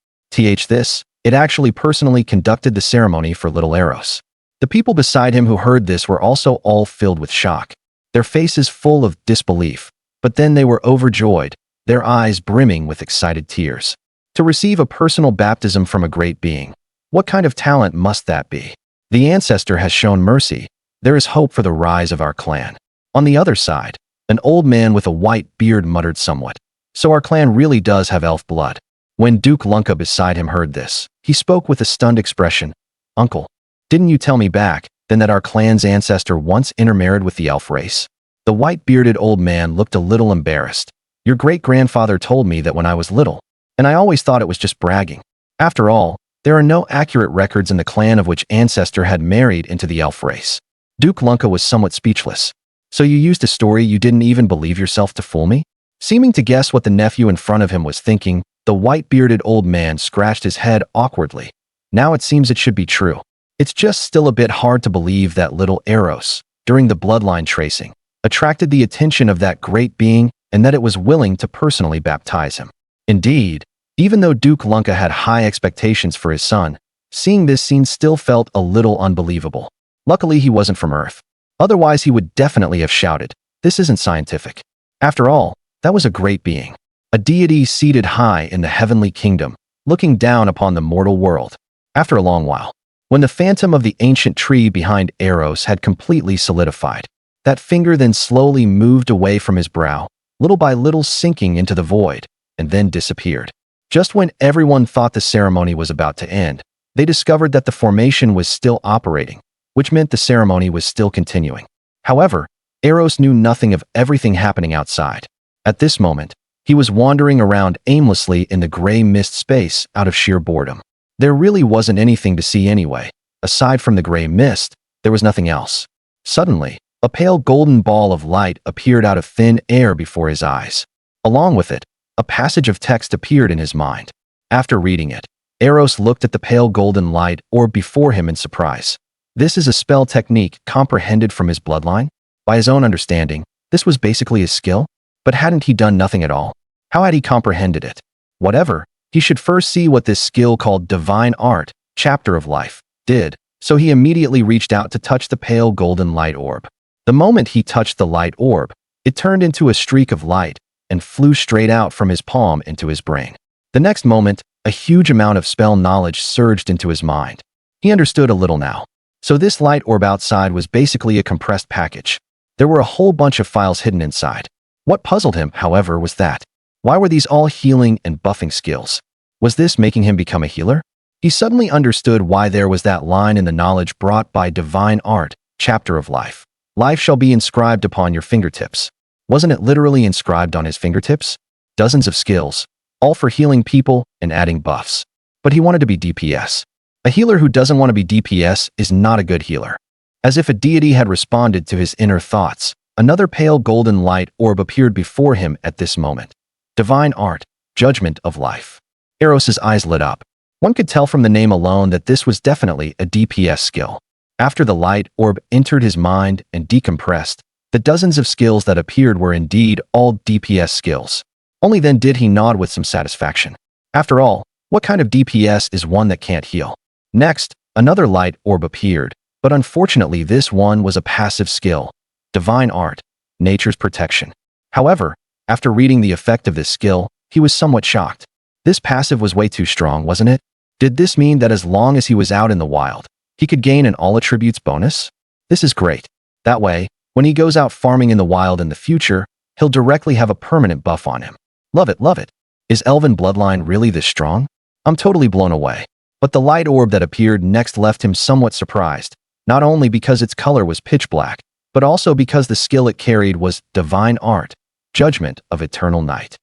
A: It actually personally conducted the ceremony for little Eros. The people beside him who heard this were also all filled with shock, their faces full of disbelief, but then they were overjoyed, their eyes brimming with excited tears. To receive a personal baptism from a great being, what kind of talent must that be? The ancestor has shown mercy. There is hope for the rise of our clan. On the other side, an old man with a white beard muttered somewhat. So our clan really does have elf blood. When Duke Lunka beside him heard this, he spoke with a stunned expression. "Uncle, didn't you tell me back then that our clan's ancestor once intermarried with the elf race?" The white-bearded old man looked a little embarrassed. "Your great-grandfather told me that when I was little, and I always thought it was just bragging. After all, there are no accurate records in the clan of which ancestor had married into the elf race." Duke Lunka was somewhat speechless. "So you used a story you didn't even believe yourself to fool me?" Seeming to guess what the nephew in front of him was thinking, the white-bearded old man scratched his head awkwardly. "Now it seems it should be true. It's just still a bit hard to believe that little Eros, during the bloodline tracing, attracted the attention of that great being and that it was willing to personally baptize him." Indeed, even though Duke Lunka had high expectations for his son, seeing this scene still felt a little unbelievable. Luckily, he wasn't from Earth. Otherwise, he would definitely have shouted, "This isn't scientific." After all, that was a great being, a deity seated high in the heavenly kingdom, looking down upon the mortal world. After a long while, when the phantom of the ancient tree behind Eros had completely solidified, that finger then slowly moved away from his brow, little by little sinking into the void, and then disappeared. Just when everyone thought the ceremony was about to end, they discovered that the formation was still operating, which meant the ceremony was still continuing. However, Eros knew nothing of everything happening outside. At this moment, he was wandering around aimlessly in the gray mist space out of sheer boredom. There really wasn't anything to see anyway. Aside from the gray mist, there was nothing else. Suddenly, a pale golden ball of light appeared out of thin air before his eyes. Along with it, a passage of text appeared in his mind. After reading it, Eros looked at the pale golden light orb before him in surprise. This is a spell technique comprehended from his bloodline? By his own understanding, this was basically his skill? But hadn't he done nothing at all? How had he comprehended it? Whatever, he should first see what this skill called Divine Art, Chapter of Life, did, so he immediately reached out to touch the pale golden light orb. The moment he touched the light orb, it turned into a streak of light and flew straight out from his palm into his brain. The next moment, a huge amount of spell knowledge surged into his mind. He understood a little now. So this light orb outside was basically a compressed package. There were a whole bunch of files hidden inside. What puzzled him, however, was that, why were these all healing and buffing skills? Was this making him become a healer? He suddenly understood why there was that line in the knowledge brought by Divine Art, Chapter of Life. Life shall be inscribed upon your fingertips. Wasn't it literally inscribed on his fingertips? Dozens of skills, all for healing people and adding buffs. But he wanted to be DPS. A healer who doesn't want to be DPS is not a good healer. As if a deity had responded to his inner thoughts, another pale golden light orb appeared before him at this moment. Divine art, judgment of life. Eros's eyes lit up. One could tell from the name alone that this was definitely a DPS skill. After the light orb entered his mind and decompressed, the dozens of skills that appeared were indeed all DPS skills. Only then did he nod with some satisfaction. After all, what kind of DPS is one that can't heal? Next, another light orb appeared, but unfortunately this one was a passive skill. Divine art, nature's protection. However, after reading the effect of this skill, he was somewhat shocked. This passive was way too strong, wasn't it? Did this mean that as long as he was out in the wild, he could gain an all attributes bonus? This is great. That way, when he goes out farming in the wild in the future, he'll directly have a permanent buff on him. Love it, love it. Is Elven bloodline really this strong? I'm totally blown away. But the light orb that appeared next left him somewhat surprised, not only because its color was pitch black, but also because the skill it carried was divine art, judgment of eternal night.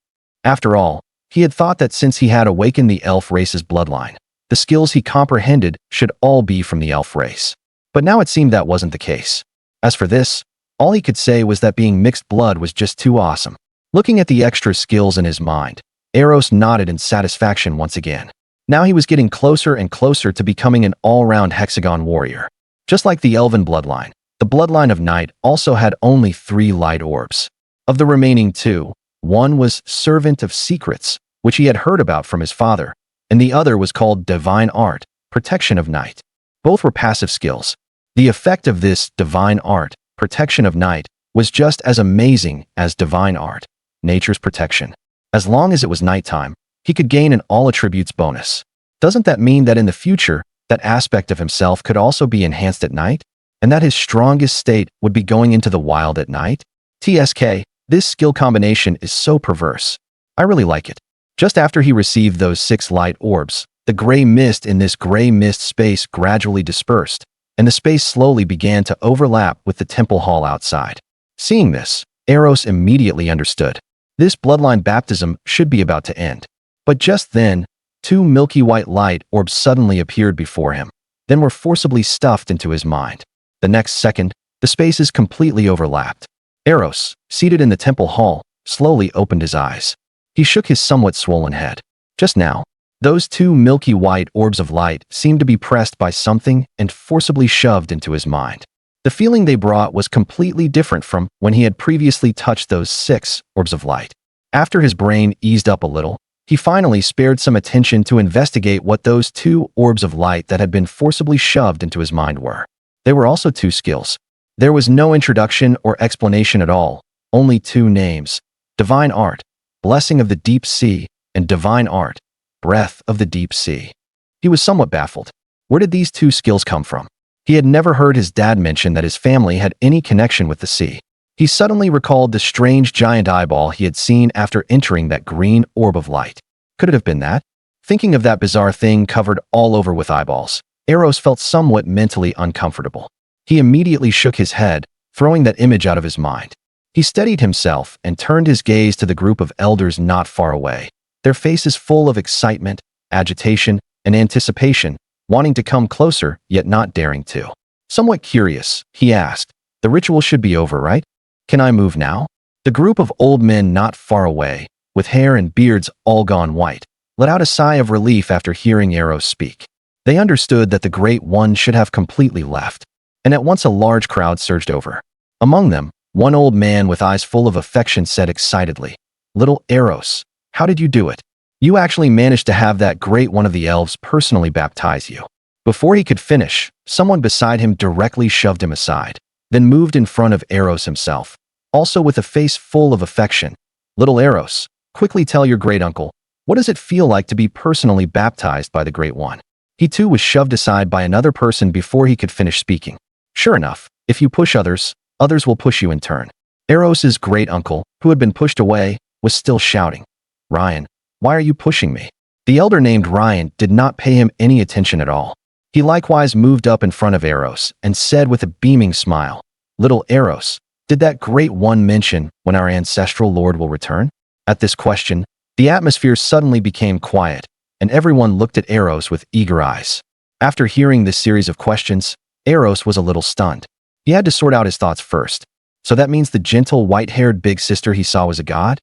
A: After all, he had thought that since he had awakened the elf race's bloodline, the skills he comprehended should all be from the elf race. But now it seemed that wasn't the case. As for this, all he could say was that being mixed blood was just too awesome. Looking at the extra skills in his mind, Eros nodded in satisfaction once again. Now he was getting closer and closer to becoming an all-round hexagon warrior. Just like the Elven bloodline, the bloodline of Night also had only 3 light orbs. Of the remaining 2, one was Servant of Secrets, which he had heard about from his father, and the other was called Divine Art, Protection of Night. Both were passive skills. The effect of this Divine Art, Protection of Night, was just as amazing as Divine Art, Nature's Protection. As long as it was nighttime, he could gain an all attributes bonus. Doesn't that mean that in the future, that aspect of himself could also be enhanced at night? And that his strongest state would be going into the wild at night? TSK, this skill combination is so perverse. I really like it. Just after he received those 6 light orbs, the gray mist in this gray mist space gradually dispersed, and the space slowly began to overlap with the temple hall outside. Seeing this, Eros immediately understood. This bloodline baptism should be about to end. But just then, 2 milky white light orbs suddenly appeared before him, then were forcibly stuffed into his mind. The next second, the spaces completely overlapped. Eros, seated in the temple hall, slowly opened his eyes. He shook his somewhat swollen head. Just now, those 2 milky white orbs of light seemed to be pressed by something and forcibly shoved into his mind. The feeling they brought was completely different from when he had previously touched those 6 orbs of light. After his brain eased up a little, he finally spared some attention to investigate what those 2 orbs of light that had been forcibly shoved into his mind were. They were also 2 skills. There was no introduction or explanation at all, only 2 names: Divine Art, Blessing of the Deep Sea, and Divine Art, Breath of the Deep Sea. He was somewhat baffled. Where did these 2 skills come from? He had never heard his dad mention that his family had any connection with the sea. He suddenly recalled the strange giant eyeball he had seen after entering that green orb of light. Could it have been that? Thinking of that bizarre thing covered all over with eyeballs, Eros felt somewhat mentally uncomfortable. He immediately shook his head, throwing that image out of his mind. He steadied himself and turned his gaze to the group of elders not far away, their faces full of excitement, agitation, and anticipation, wanting to come closer yet not daring to. Somewhat curious, he asked, "The ritual should be over, right? Can I move now?" The group of old men not far away, with hair and beards all gone white, let out a sigh of relief after hearing Eros speak. They understood that the Great One should have completely left, and at once a large crowd surged over. Among them, one old man with eyes full of affection said excitedly, "Little Eros, how did you do it? You actually managed to have that Great One of the elves personally baptize you." Before he could finish, someone beside him directly shoved him aside, then moved in front of Eros himself, also with a face full of affection. "Little Eros, quickly tell your great uncle, what does it feel like to be personally baptized by the Great One?" He too was shoved aside by another person before he could finish speaking. Sure enough, if you push others, others will push you in turn. Eros's great uncle, who had been pushed away, was still shouting, "Ryan, why are you pushing me?" The elder named Ryan did not pay him any attention at all. He likewise moved up in front of Eros and said with a beaming smile, "Little Eros, did that Great One mention when our ancestral lord will return?" At this question, the atmosphere suddenly became quiet, and everyone looked at Eros with eager eyes. After hearing this series of questions, Eros was a little stunned. He had to sort out his thoughts first. So that means the gentle, white-haired big sister he saw was a god?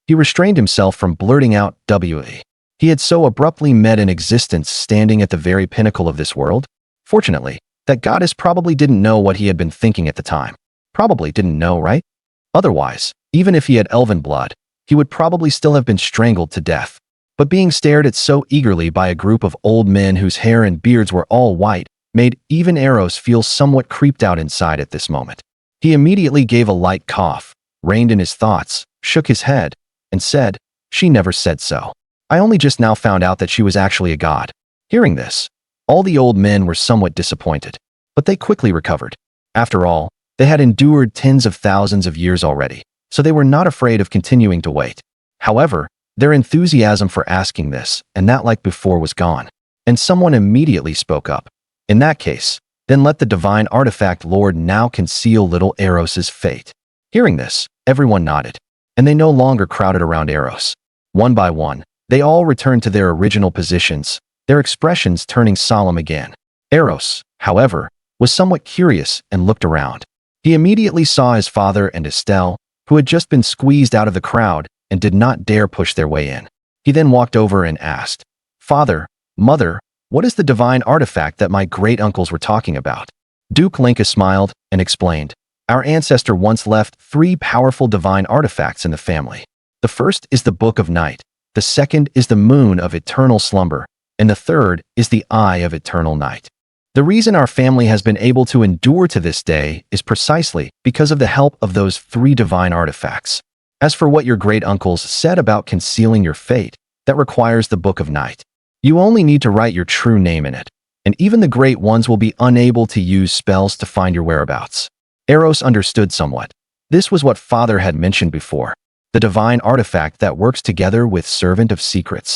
A: He restrained himself from blurting out W.E. He had so abruptly met an existence standing at the very pinnacle of this world. Fortunately, that goddess probably didn't know what he had been thinking at the time. Probably didn't know, right? Otherwise, even if he had elven blood, he would probably still have been strangled to death. But being stared at so eagerly by a group of old men whose hair and beards were all white made even Eros feel somewhat creeped out inside at this moment. He immediately gave a light cough, reined in his thoughts, shook his head, and said, "She never said so. I only just now found out that she was actually a god." Hearing this, all the old men were somewhat disappointed, but they quickly recovered. After all, they had endured tens of thousands of years already, so they were not afraid of continuing to wait. However, their enthusiasm for asking this, and that like before, was gone, and someone immediately spoke up. In that case, then let the divine artifact Lord now conceal little Eros's fate. Hearing this, everyone nodded, and they no longer crowded around Eros. One by one, they all returned to their original positions, their expressions turning solemn again. Eros, however, was somewhat curious and looked around. He immediately saw his father and Estelle, who had just been squeezed out of the crowd and did not dare push their way in. He then walked over and asked, "Father, Mother, what is the divine artifact that my great-uncles were talking about?" Duke Linka smiled and explained, "Our ancestor once left 3 powerful divine artifacts in the family. The first is the Book of Night, the second is the Moon of Eternal Slumber, and the third is the Eye of Eternal Night. The reason our family has been able to endure to this day is precisely because of the help of those 3 divine artifacts. As for what your great-uncles said about concealing your fate, that requires the Book of Night. You only need to write your true name in it, and even the great ones will be unable to use spells to find your whereabouts." Eros understood somewhat. This was what Father had mentioned before, the divine artifact that works together with Servant of Secrets.